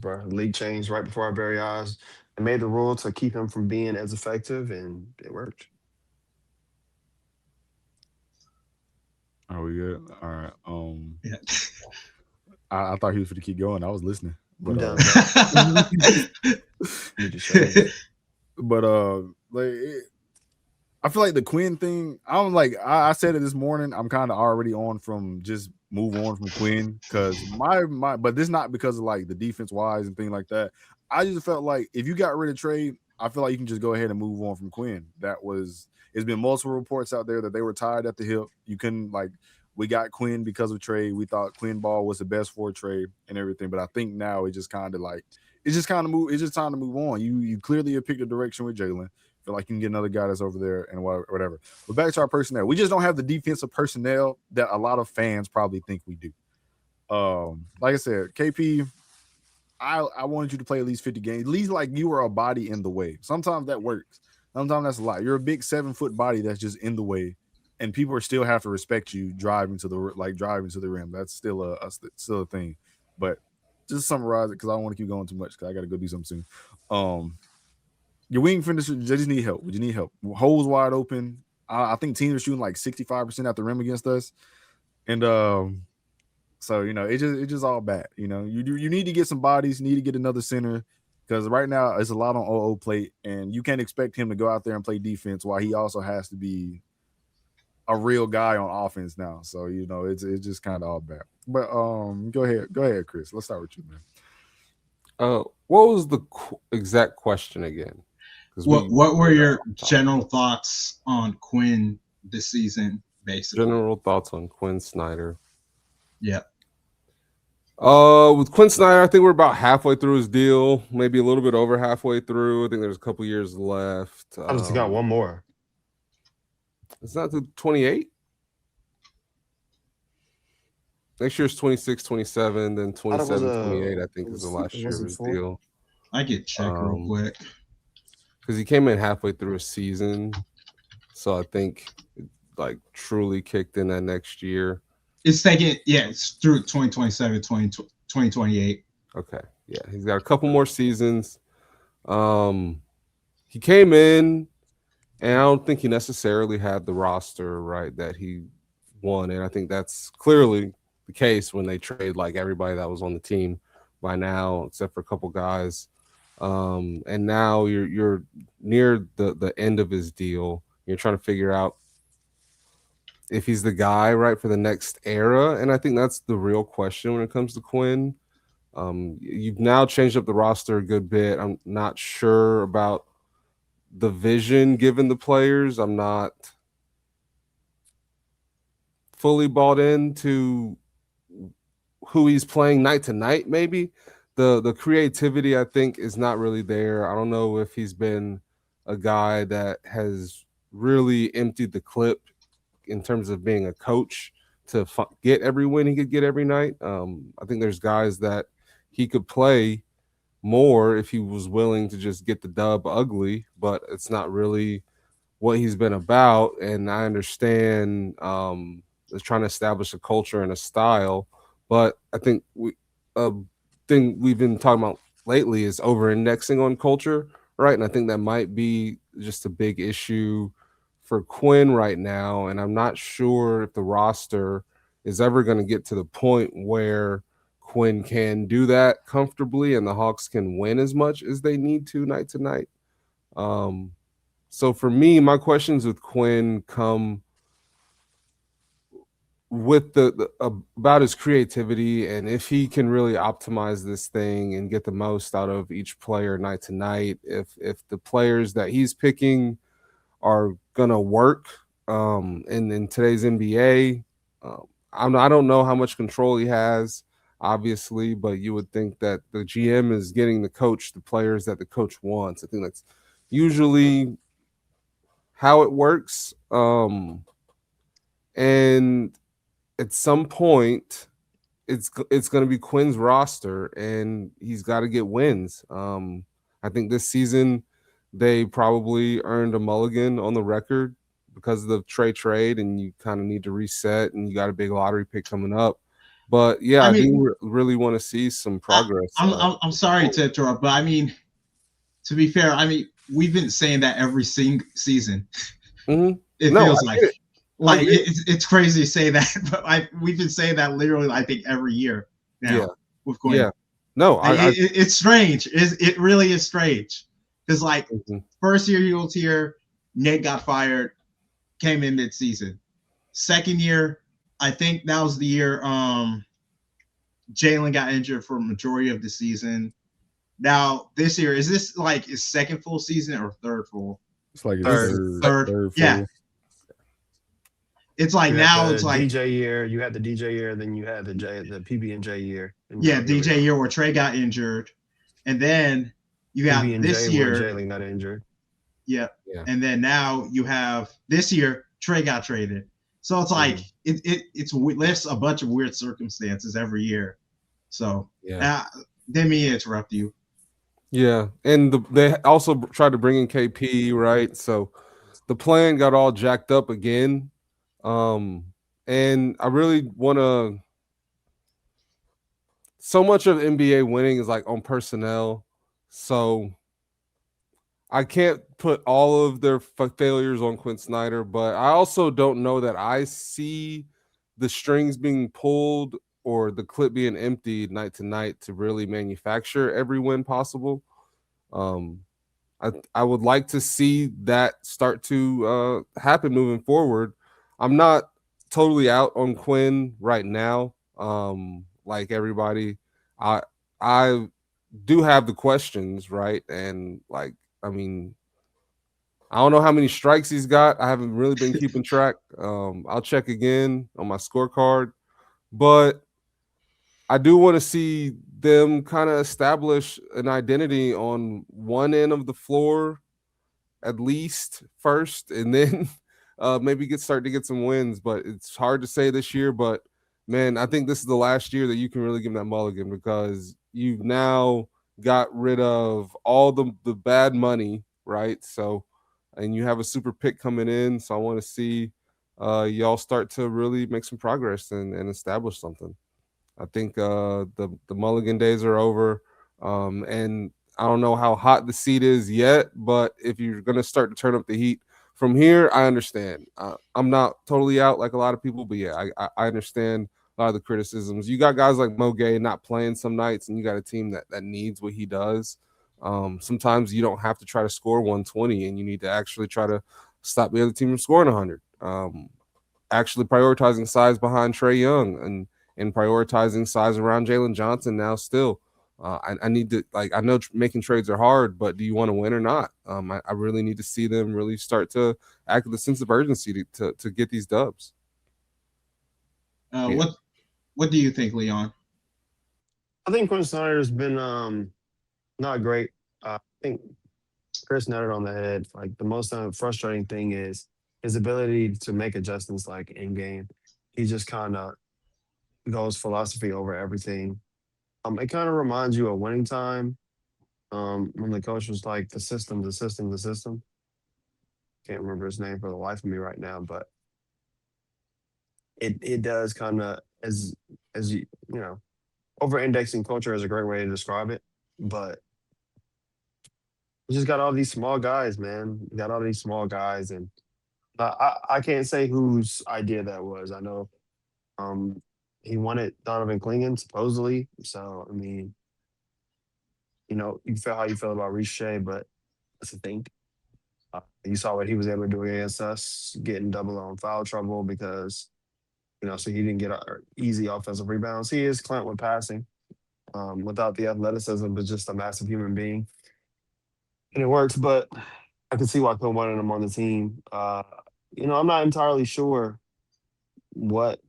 bro, the league changed right before our very eyes. They made the rule to keep him from being as effective, and it worked. Are we good? All right. Yeah. I thought he was going to keep going. I was listening. But, I feel like the Quinn thing, I'm like, I said it this morning, I'm kind of already on from just move on from Quinn because but this not because of like the defense wise and things like that. I just felt like if you got rid of Trey, I feel like you can just go ahead and move on from Quinn. It's been multiple reports out there that they were tied at the hip. You couldn't we got Quinn because of Trey. We thought Quinn Ball was the best for Trey and everything, but I think now it's just time to move on. You clearly have picked a direction with Jalen. Feel like you can get another guy that's over there and whatever. But back to our personnel. We just don't have the defensive personnel that a lot of fans probably think we do. Like I said, KP, I wanted you to play at least 50 games. At least like you were a body in the way. Sometimes that works. Sometimes that's a lot. You're a big 7-foot body that's just in the way, and people still have to respect you driving to the rim. That's still a thing. But just summarize it because I don't want to keep going too much because I got to go do something soon. Your wing finisher, they just need help. You need help. Holes wide open. I think teams are shooting like 65% at the rim against us, and so it's just all bad. You need to get some bodies. You need to get another center because right now it's a lot on OO plate, and you can't expect him to go out there and play defense while he also has to be a real guy on offense now. So it's just kind of all bad. But go ahead, Chris. Let's start with you, man. What was the exact question again? What were your general thoughts on Quinn this season, basically? General thoughts on Quin Snyder. Yeah. With Quin Snyder, I think we're about halfway through his deal, maybe a little bit over halfway through. I think there's a couple years left. I just got one more. It's not to 28. Next year's 26, 27, then 27, 28, I think is the last year of his deal. I get checked real quick. Because he came in halfway through a season. So I think it truly kicked in that next year. It's through 2027, 2028. Okay. Yeah. He's got a couple more seasons. He came in, and I don't think he necessarily had the roster, right, that he wanted. I think that's clearly the case when they trade everybody that was on the team by now, except for a couple guys. And now you're near the end of his deal. You're trying to figure out if he's the guy right for the next era, and I think that's the real question when it comes to Quinn. You've now changed up the roster a good bit. I'm not sure about the vision given the players. I'm not fully bought into who he's playing night to night. Maybe the creativity, I think, is not really there. I don't know if he's been a guy that has really emptied the clip in terms of being a coach to get every win he could get every night. I think there's guys that he could play more if he was willing to just get the dub ugly, but it's not really what he's been about. And I understand is trying to establish a culture and a style, but I think thing we've been talking about lately is over-indexing on culture, right? And I think that might be just a big issue for Quinn right now, and I'm not sure if the roster is ever going to get to the point where Quinn can do that comfortably and the Hawks can win as much as they need to night to night. So for me, my questions with Quinn come with the about his creativity and if he can really optimize this thing and get the most out of each player night to night. If the players that he's picking are gonna work in today's NBA. I don't know how much control he has, obviously, but you would think that the GM is getting the coach the players that the coach wants. I think that's usually how it works. And at some point, it's going to be Quinn's roster, and he's got to get wins. I think this season they probably earned a mulligan on the record because of the Trey trade, and you kind of need to reset, and you got a big lottery pick coming up. But yeah, I do really want to see some progress. I'm sorry to interrupt, but I mean, to be fair, I mean, we've been saying that every season. Mm-hmm. It feels like it's crazy to say that, but we've been saying that literally, I think, every year now with Quinn. Yeah, no, it's strange. It really is strange because first year he was here, Nate got fired. came in mid-season. Second year, I think that was the year Jalen got injured for a majority of the season. Now this year, is this like his second full season or third full? It's like his Third. third Yeah. full. It's like You now had it's the like DJ year, you had the DJ year, then you had the PB&J year. And yeah, now here we DJ are. year where Trey got injured, and then you got PB&J this where year. Jalen got injured. Yeah. Yeah. And then now you have this year Trey got traded. So it's like it's lists a bunch of weird circumstances every year. So didn't mean to interrupt you. Yeah, and they also tried to bring in KP, right? So the plan got all jacked up again. And I really want to. So much of NBA winning is like on personnel, so I can't put all of their failures on Quin Snyder, but I also don't know that I see the strings being pulled or the clip being emptied night to night to really manufacture every win possible. I would like to see that start to happen moving forward. I'm not totally out on Quinn right now. Like everybody, I do have the questions, right? And like, I mean, I don't know how many strikes he's got. I haven't really been keeping track. I'll check again on my scorecard, but I do want to see them kind of establish an identity on one end of the floor at least first, and then maybe start to get some wins. But it's hard to say this year. But man, I think this is the last year that you can really give them that mulligan because you've now got rid of all the bad money, right? So, and you have a super pick coming in. So I want to see y'all start to really make some progress and establish something. I think the mulligan days are over, and I don't know how hot the seat is yet, but if you're going to start to turn up the heat from here, I understand. I'm not totally out like a lot of people, but yeah, I understand a lot of the criticisms. You got guys like Mo Gay not playing some nights, and you got a team that needs what he does. Sometimes you don't have to try to score 120, and you need to actually try to stop the other team from scoring 100. Actually prioritizing size behind Trey Young and prioritizing size around Jalen Johnson now still. I need to, like, I know making trades are hard, but do you want to win or not? I really need to see them really start to act with a sense of urgency to get these dubs. What do you think, Leon? I think Quin Snyder's been not great. I think Chris nailed it on the head. Like the most frustrating thing is his ability to make adjustments like in game. He just kind of goes philosophy over everything. It kind of reminds you of winning time. When the coach was like the system. Can't remember his name for the life of me right now, but it does kind of as you know, over indexing culture is a great way to describe it. But you just got all these small guys, man. You got all these small guys, and I can't say whose idea that was. I know he wanted Donovan Clingan, supposedly. So, I mean, you feel how you feel about Riche, but that's the thing. You saw what he was able to do against us, getting double on foul trouble because, so he didn't get easy offensive rebounds. He is Clint with passing, without the athleticism, but just a massive human being. And it works, but I can see why Clint wanted him on the team. I'm not entirely sure what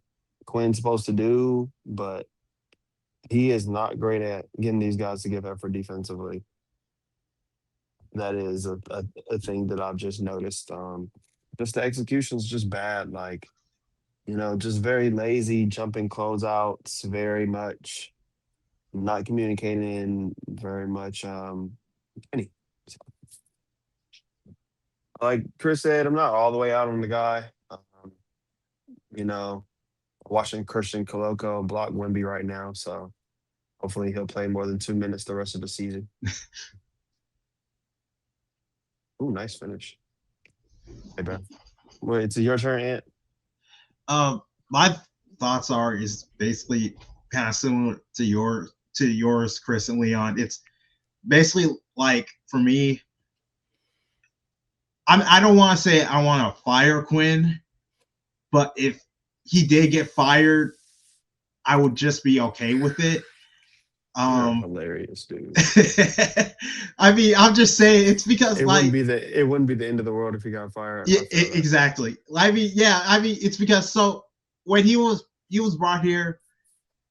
Quinn's supposed to do, but he is not great at getting these guys to give effort defensively. That is a thing that I've just noticed. Just the execution's just bad. Like, just very lazy, jumping closeouts, very much not communicating, very much any. Like Chris said, I'm not all the way out on the guy. Watching Christian Coloco block Wemby right now, so hopefully he'll play more than 2 minutes the rest of the season. Ooh, nice finish. Hey, bro. Wait, it's your turn, Ant. My thoughts is basically kind of similar to yours, Chris and Leon. It's basically like for me, I don't want to say I want to fire Quinn, but if he did get fired, I would just be okay with it. You're hilarious, dude. I mean, I'm just saying it's because it wouldn't be the end of the world if he got fired. Yeah, exactly. I mean, it's because so when he was brought here,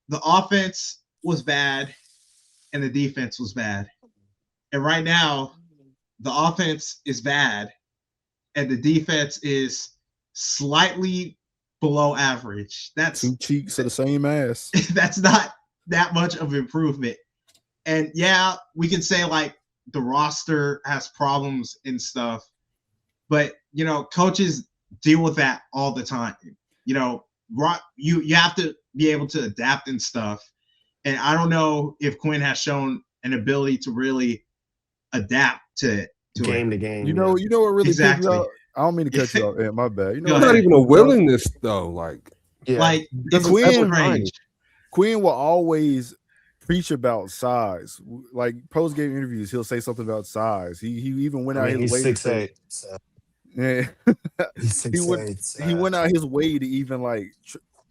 the offense was bad and the defense was bad. And right now, the offense is bad and the defense is slightly below average. That's 2 cheeks of the same ass. That's not that much of improvement. And yeah, we can say like the roster has problems and stuff, but coaches deal with that all the time. You have to be able to adapt and stuff. And I don't know if Quinn has shown an ability to really adapt to game to game. You know what really exactly. pisses out? I don't mean to cut you off. Yeah, my bad. It's not even a willingness though. Like Quinn will always preach about size. Like post game interviews, he'll say something about size. He even went out his way. He's 6'8". Yeah, he went out his way to even like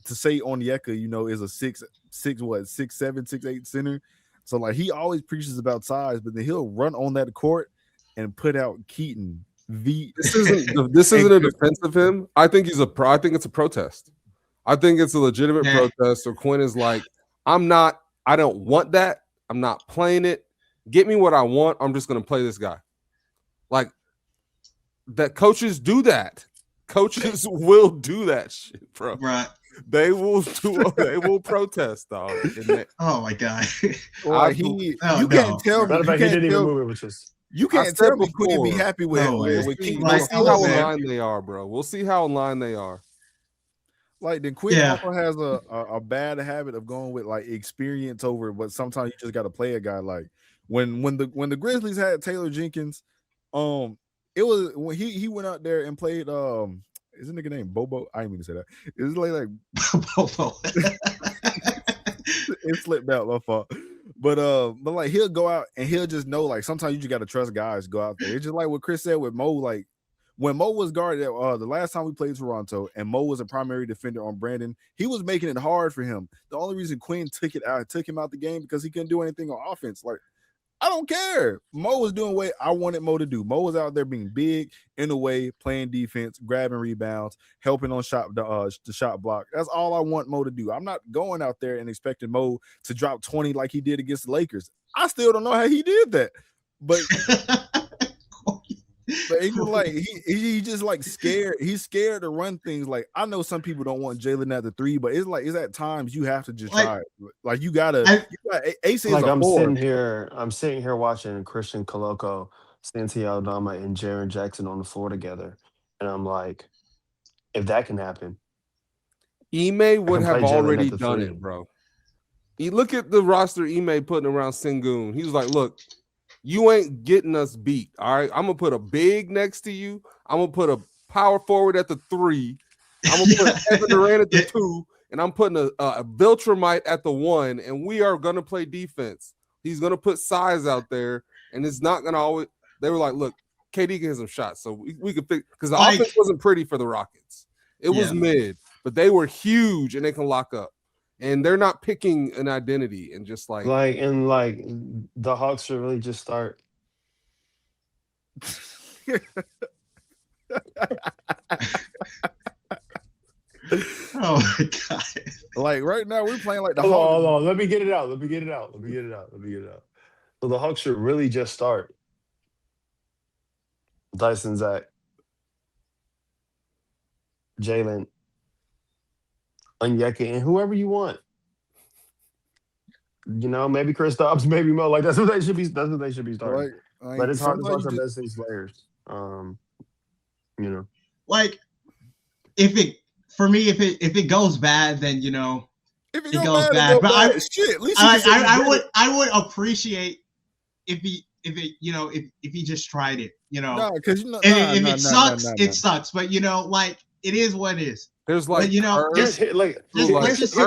to say Onyeka, is a 6'7", 6'8" center. So like he always preaches about size, but then he'll run on that court and put out Keaton. This isn't a defense of him. I think I think it's a protest. I think it's a legitimate protest. So Quinn is like, I don't want that. I'm not playing it. Get me what I want. I'm just gonna play this guy. Like that coaches do that. Coaches will do that shit, bro. Right. They will protest, dog. Oh my god. You can't tell me. He didn't even move it, which is you can't tell me Quinn be happy with Keaton. We'll see how in line they are, bro. We'll see how in line they are. Like then Quinn also has a bad habit of going with like experience over, but sometimes you just got to play a guy. Like when the Grizzlies had Taylor Jenkins, it was when he went out there and played is a nigga named Bobo? I didn't mean to say that. It was like Bobo. It slipped out, my fault. But like he'll go out and he'll just know like sometimes you just gotta trust guys go out there. It's just like what Chris said with Mo, like when Mo was guarded the last time we played Toronto and Mo was a primary defender on Brandon, he was making it hard for him. The only reason Quinn took him out the game because he couldn't do anything on offense. Like I don't care. Mo was doing what I wanted Mo to do. Mo was out there being big in the way, playing defense, grabbing rebounds, helping on the shot block. That's all I want Mo to do. I'm not going out there and expecting Mo to drop 20 like he did against the Lakers. I still don't know how he did that. But he just like he just like scared. He's scared to run things. Like I know some people don't want Jalen at the 3, but it's at times you have to just try it. Like you gotta Ace is like I'm sitting here watching Christian Koloko, Santi Aldama, and Jaren Jackson on the floor together, and I'm like, if that can happen, Ime would have already done it, bro. You look at the roster Ime putting around Sengun. He was like, look. You ain't getting us beat, all right? I'm going to put a big next to you. I'm going to put a power forward at the 3. I'm going to put Kevin Durant at the 2, and I'm putting a Viltrumite at the 1, and we are going to play defense. He's going to put size out there, and it's not going to always – they were like, look, KD can hit some shots, so we could fix – because the offense wasn't pretty for the Rockets. It was mid, but they were huge, and they can lock up. And they're not picking an identity and just like the Hawks should really just start. Oh my god! Like right now we're playing like the Hawks. Hold on. Let me get it out. So the Hawks should really just start. Dyson, Zach, Jalen, Onyeka, and whoever you want. Maybe Kristaps, maybe Mo. Like that's what they should be starting. Like, but it's hard to start their best 6 players. Like if it goes bad, then if it goes bad. But I would appreciate if he just tried it. If it sucks, it sucks. But like it is what it is. There's like, Kerr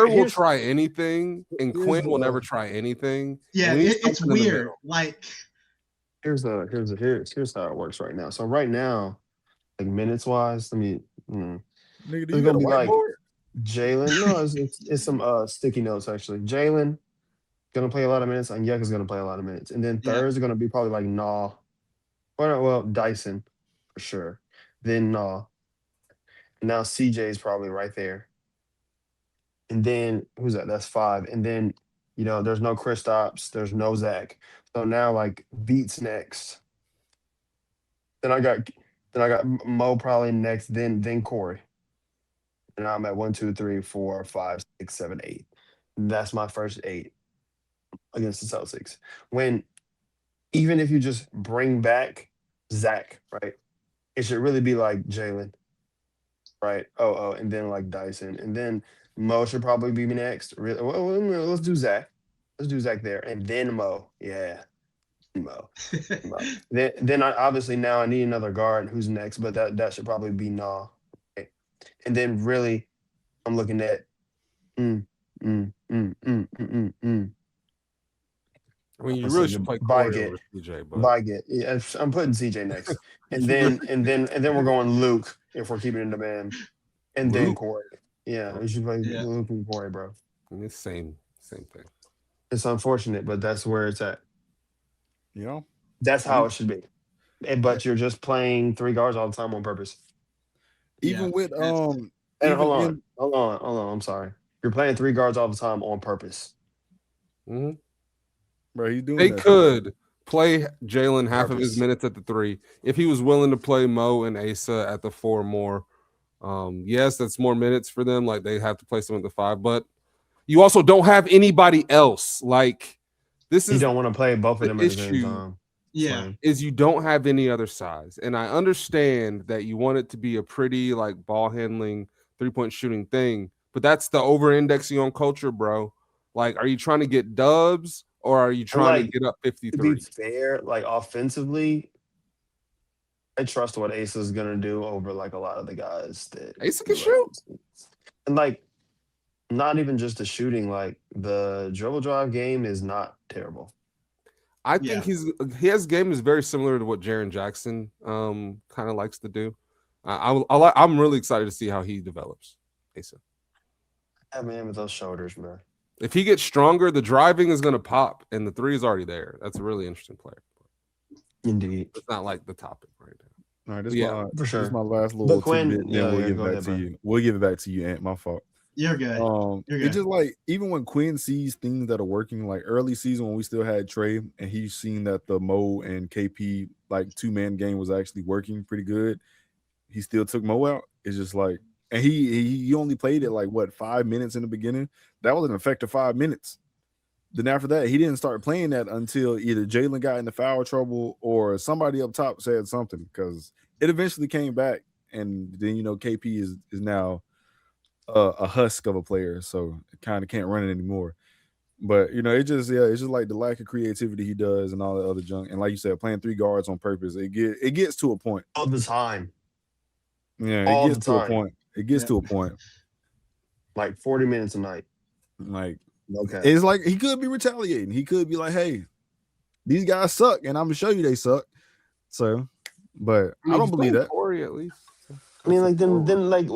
will try anything, and Quinn will never try anything. Yeah, it's weird. Like, here's how it works right now. So right now, like minutes wise. I mean, Nigga, do it's you got gonna a be like whiteboard? Jalen. No, it's some sticky notes actually. Jalen gonna play a lot of minutes, and Yek is gonna play a lot of minutes, and then Yeah. thirds are gonna be probably like Nah, well Dyson for sure. Then Nah, and now CJ is probably right there, and then who's that? That's five, and then there's no Kristaps, there's no Zach, so now like Beats next. Then I got Mo probably next, then Corey, and I'm at 1, 2, 3, 4, 5, 6, 7, 8. That's my first 8 against the Celtics. When even if you just bring back Zach, right? It should really be like Jalen, right? Oh, and then like Dyson, and then Mo should probably be next. Well, let's do Zach. Let's do Zach there, and then Mo. Yeah, Mo. Mo. Then obviously now I need another guard. Who's next? But that should probably be Nah. Right? And then really, I'm looking at. Mm, mm, mm, mm, mm, mm, mm. I mean, you Let's really say should play by Corey get. over CJ, but By get. Yeah, I'm putting CJ next, and then we're going Luke if we're keeping it in demand, and then Luke. Corey. Yeah, you should play Yeah. Luke and Corey, bro. I mean, it's same thing. It's unfortunate, but that's where it's at. You know, That's how it should be. But you're just playing 3 guards all the time on purpose. even Yeah. with And even hold on. I'm sorry. You're playing 3 guards all the time on purpose. Mm-hmm. bro, he's doing They that. could play Jalen half of his Purpose. minutes at the 3 if he was willing to play Mo and Asa at the 4 more. Yes, that's more minutes for them. Like they have to play some at the 5, but you also don't have anybody else. Like this You is don't want to play both of them the at the same issue. time. Yeah. Is you don't have any other size. And I understand that you want it to be a pretty like ball handling, 3-point shooting thing, but that's the over indexing on culture, bro. Like, are you trying to get dubs or are you trying to get up To 53? be fair, like offensively, I trust what Ace is gonna do over like a lot of the guys that Asa can we shoot. And like not even just the shooting, like the dribble drive game is not terrible. I think his game is very similar to what Jaren Jackson kind of likes to do. I'm really excited to see how he develops. Asa. Yeah, man, with those shoulders, bro. If he gets stronger, the driving is going to pop, and the 3 is already there. That's a really interesting player. Indeed. It's not like the topic right now. All right, this for sure. This is my last little Quinn, tidbit, then we'll give it back to you. We'll give it back to you, Ant. My fault. You're good. You're good. It's just like even when Quinn sees things that are working, like early season when we still had Trey, and he's seen that the Mo and KP like 2-man game was actually working pretty good, he still took Mo out. It's just like, and he only played it like what 5 minutes in the beginning. That was an effective 5 minutes. Then after that, he didn't start playing that until either Jalen got into foul trouble or somebody up top said something, because it eventually came back, and then KP is now a husk of a player, so it kind of can't run it anymore. But it's just like the lack of creativity he does and all the other junk. And like you said, playing 3 guards on purpose, it gets to a point. All the time. Yeah, All it gets the to time. a point. It gets to a point. Like 40 minutes a night. Like, okay. It's like he could be retaliating. He could be like, hey, these guys suck, and I'm gonna show you they suck. So, but I don't believe that. Corey, at least. I mean, like then like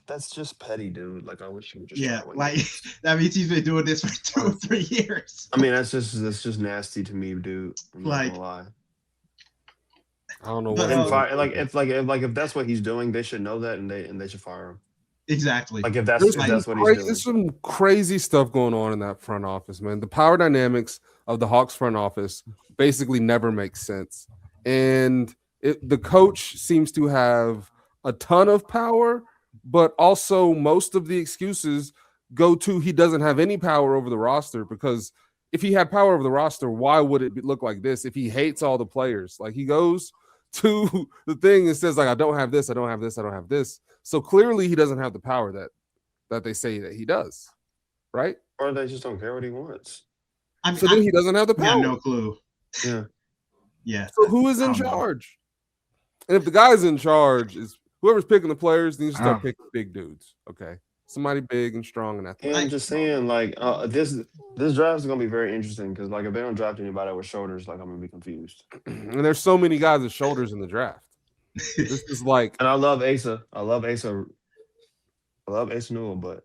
that's just petty, dude. Like I wish you would just like that means he's been doing this for 2 or 3 years. I mean, that's just nasty to me, dude. I'm not like, gonna lie. I don't know But, what. If that's what he's doing, they should know that and they should fire him. Exactly. Like if that's what he's doing. There's some crazy stuff going on in that front office, man. The power dynamics of the Hawks front office basically never makes sense, and the coach seems to have a ton of power, but also most of the excuses go to he doesn't have any power over the roster, because if he had power over the roster, why would it look like this? If he hates all the players, like he goes to the thing and says like, I don't have this, I don't have this, I don't have this. So clearly he doesn't have the power that they say that he does, right? Or they just don't care what he wants. I mean, so then he doesn't have the power. Yeah, no clue. Yeah. Yeah. So who is in charge? And if the guy's in charge is whoever's picking the players, then you start picking big dudes. Okay. Somebody big and strong and athletic. Yeah, I'm just saying, like, this draft is gonna be very interesting because, like, if they don't draft anybody with shoulders, like, I'm gonna be confused. And there's so many guys with shoulders in the draft. This is like And I love Asa. I love Asa. I love Asa Newell, but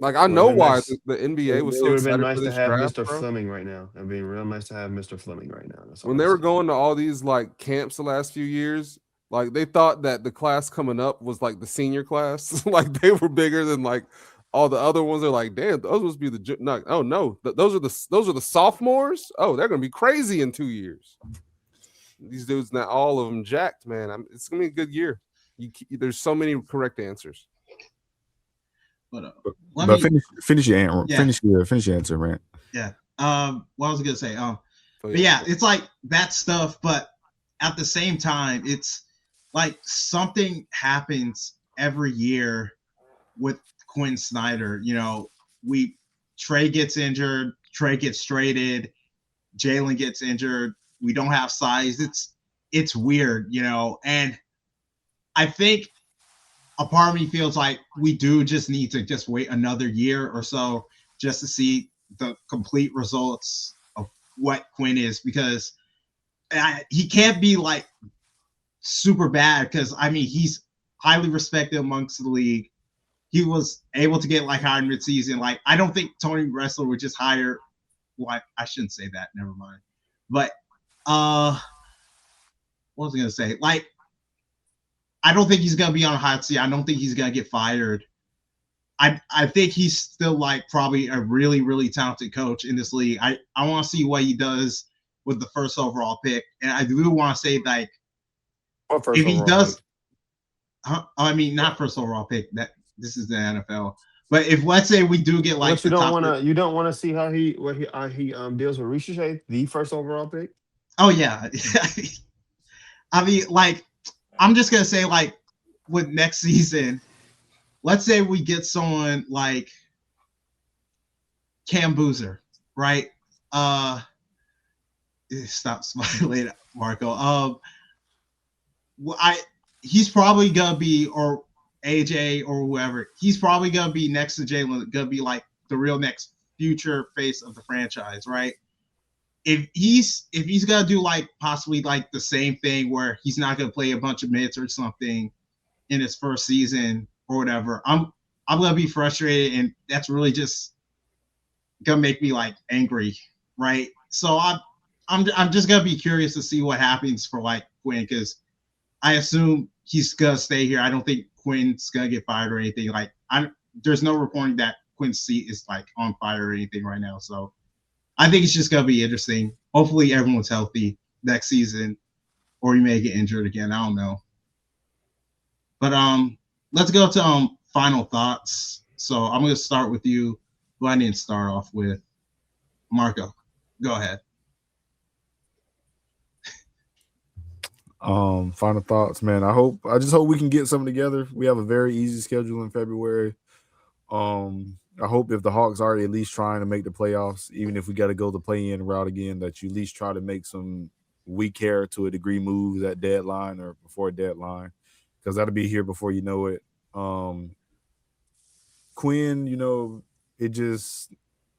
I it would have know been why nice. the It, NBA was it so would have been excited nice for to this have draft, Mr. bro. Fleming right now. It'd be real nice to have Mr. Fleming right now. That's all When I'm they were saying. going to all these like camps the last few years, like they thought that the class coming up was like the senior class, like they were bigger than like all the other ones. They're like, damn, those must be the no, oh no, those are the sophomores. Oh, they're gonna be crazy in 2 years. These dudes now, all of them jacked, man. It's gonna be a good year. There's so many correct answers. But let But me, finish your answer. Yeah. Finish your answer, man. yeah. What was I gonna say? Oh, But yeah, it's like that stuff. But at the same time, it's like something happens every year with Quin Snyder. You know, Trey gets injured, Trey gets traded, Jalen gets injured. We don't have size. It's weird, you know. And I think a part of me feels like we do just need to just wait another year or so just to see the complete results of what Quinn is, because he can't be like super bad, because I mean he's highly respected amongst the league. He was able to get like hired midseason. Like I don't think Tony Wrestler would just hire. Well, I shouldn't say that. Never mind. But what was I gonna say? Like I don't think he's gonna be on a hot seat. I don't think he's gonna get fired. I think he's still like probably a really, really talented coach in this league. I want to see what he does with the first overall pick. And I do want to say like What first if he overall does I mean not first overall pick, that this is the NFL. But if let's say we do get like But you the don't top want to. You don't want to see how he deals with Ricochet, the first overall pick. Oh yeah. I mean like I'm just gonna say like with next season, let's say we get someone like Cam Boozer, right? Stop smiling, Marco. He's probably gonna be, or AJ or whoever. He's probably gonna be next to Jalen, gonna be like the real next future face of the franchise, right? If he's gonna do like possibly like the same thing where he's not gonna play a bunch of minutes or something in his first season or whatever, I'm gonna be frustrated, and that's really just gonna make me like angry, right? So I'm just gonna be curious to see what happens for like Quinn, because I assume he's gonna stay here. I don't think Quinn's gonna get fired or anything. Like there's no reporting that Quinn's seat is like on fire or anything right now. So I think it's just gonna be interesting. Hopefully everyone's healthy next season, or he may get injured again. I don't know. But let's go to final thoughts. So I'm gonna start with you. Who I need to start off with. Marco, go ahead. Final thoughts, man. I just hope we can get something together. We have a very easy schedule in February. I hope if the Hawks are at least trying to make the playoffs, even if we got to go the play-in route again, that you at least try to make some weak hair to a degree moves at deadline or before deadline, because that'll be here before you know it. Quinn, you know, it just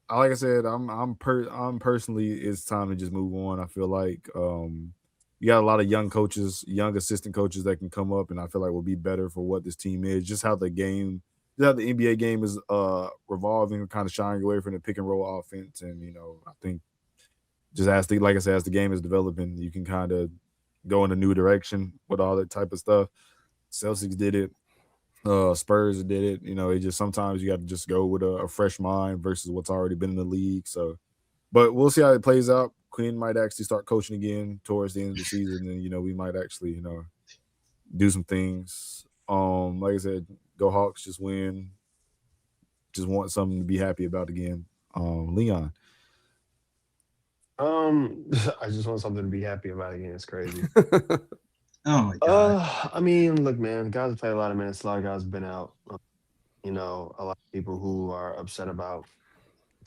like I said, I'm personally, it's time to just move on. I feel like you got a lot of young coaches, young assistant coaches that can come up, and I feel like will be better for what this team is. Just how the NBA game is revolving and kind of shying away from the pick and roll offense. And, you know, I think just like I said, as the game is developing, you can kind of go in a new direction with all that type of stuff. Celtics did it. Spurs did it. You know, it just sometimes you got to just go with a fresh mind versus what's already been in the league. So, but we'll see how it plays out. Quinn might actually start coaching again towards the end of the season, and, you know, we might actually, you know, do some things. Like I said, go Hawks, just win. Just want something to be happy about again. Leon. I just want something to be happy about again. It's crazy. Oh my god. I mean, look, man, guys have played a lot of minutes. A lot of guys have been out. You know, a lot of people who are upset about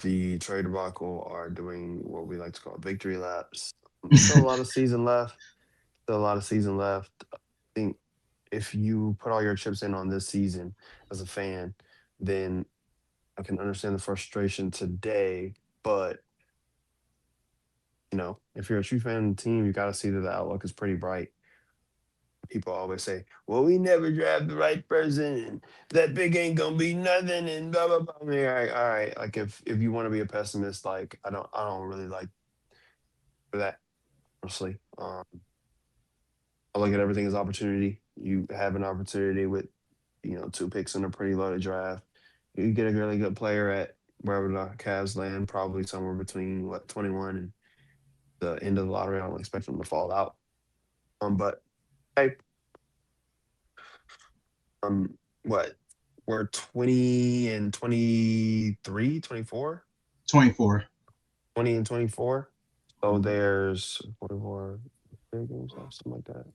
the trade debacle are doing what we like to call victory laps. Still a lot of season left. Still a lot of season left. I think if you put all your chips in on this season as a fan, then I can understand the frustration today. But, you know, if you're a true fan of the team, you got to see that the outlook is pretty bright. people always say, "Well, we never draft the right person, and that pick ain't gonna be nothing," and blah blah blah. I mean, all right. Like if you want to be a pessimist, like I don't really like that honestly. I look at everything as opportunity. You have an opportunity with 2 picks in a pretty loaded draft. You get a really good player at wherever the Cavs land, probably somewhere between 21 and the end of the lottery. I don't expect them to fall out. But hey, what? We're 20 and 23, 24, 24. 20 and 24. So there's 44 games left, something like that.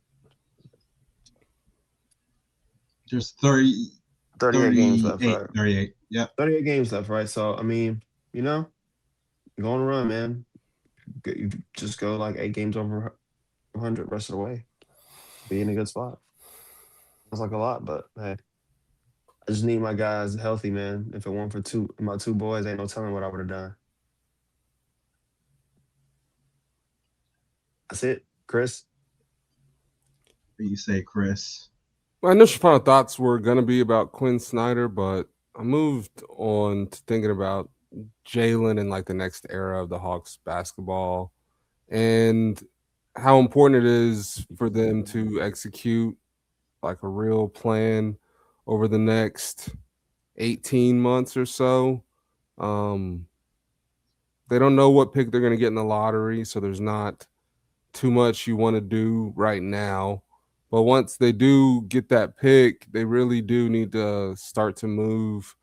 There's 30, 38 games left, 38, right? 38. Yep. 38 games left, right? So, I mean, go on a run, man. You just go like 8 games over 100 rest of the way. Be in a good spot. Sounds like a lot, but hey, I just need my guys healthy, man. If it weren't for my 2 boys, ain't no telling what I would have done. That's it, Chris. What do you say, Chris? My initial final thoughts were going to be about Quin Snyder, but I moved on to thinking about Jalen and like the next era of the Hawks basketball and how important it is for them to execute like a real plan over the next 18 months or so. They don't know what pick they're going to get in the lottery, so there's not too much you want to do right now. But once they do get that pick, they really do need to start to move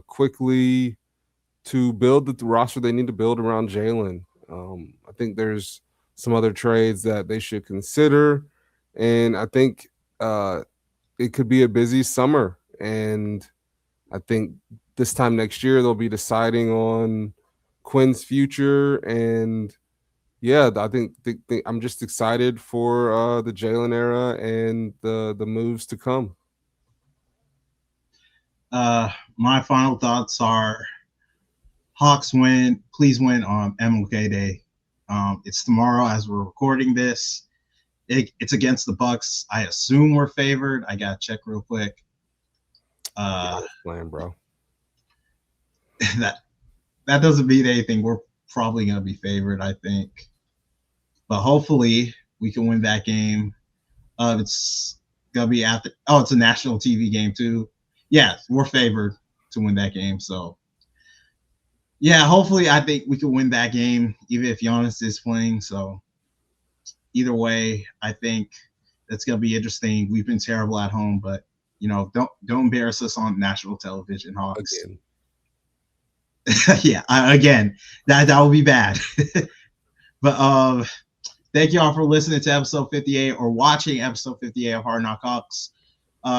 quickly to build the roster they need to build around Jalen. I think there's some other trades that they should consider, and I think it could be a busy summer. And I think this time next year they'll be deciding on Quin's future. And yeah, I think I'm just excited for the Jalen era and the moves to come. My final thoughts are Hawks win. Please win on MLK Day. It's tomorrow as we're recording this. It's against the Bucks. I assume we're favored. I gotta check real quick. Plan, bro. that doesn't mean anything. We're probably gonna be favored, I think, but hopefully we can win that game. It's gonna be after. Oh, it's a national TV game too. Yeah, we're favored to win that game. So yeah, hopefully I think we can win that game, even if Giannis is playing. So either way, I think that's gonna be interesting. We've been terrible at home, but don't embarrass us on national television, Hawks. Again. Yeah, again, that would be bad. But thank you all for listening to episode 58 or watching episode 58 of Hard Knock Hawks.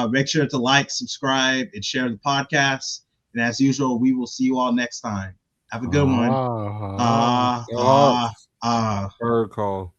Make sure to like, subscribe, and share the podcast. And as usual, we will see you all next time. Have a good one. Bird call.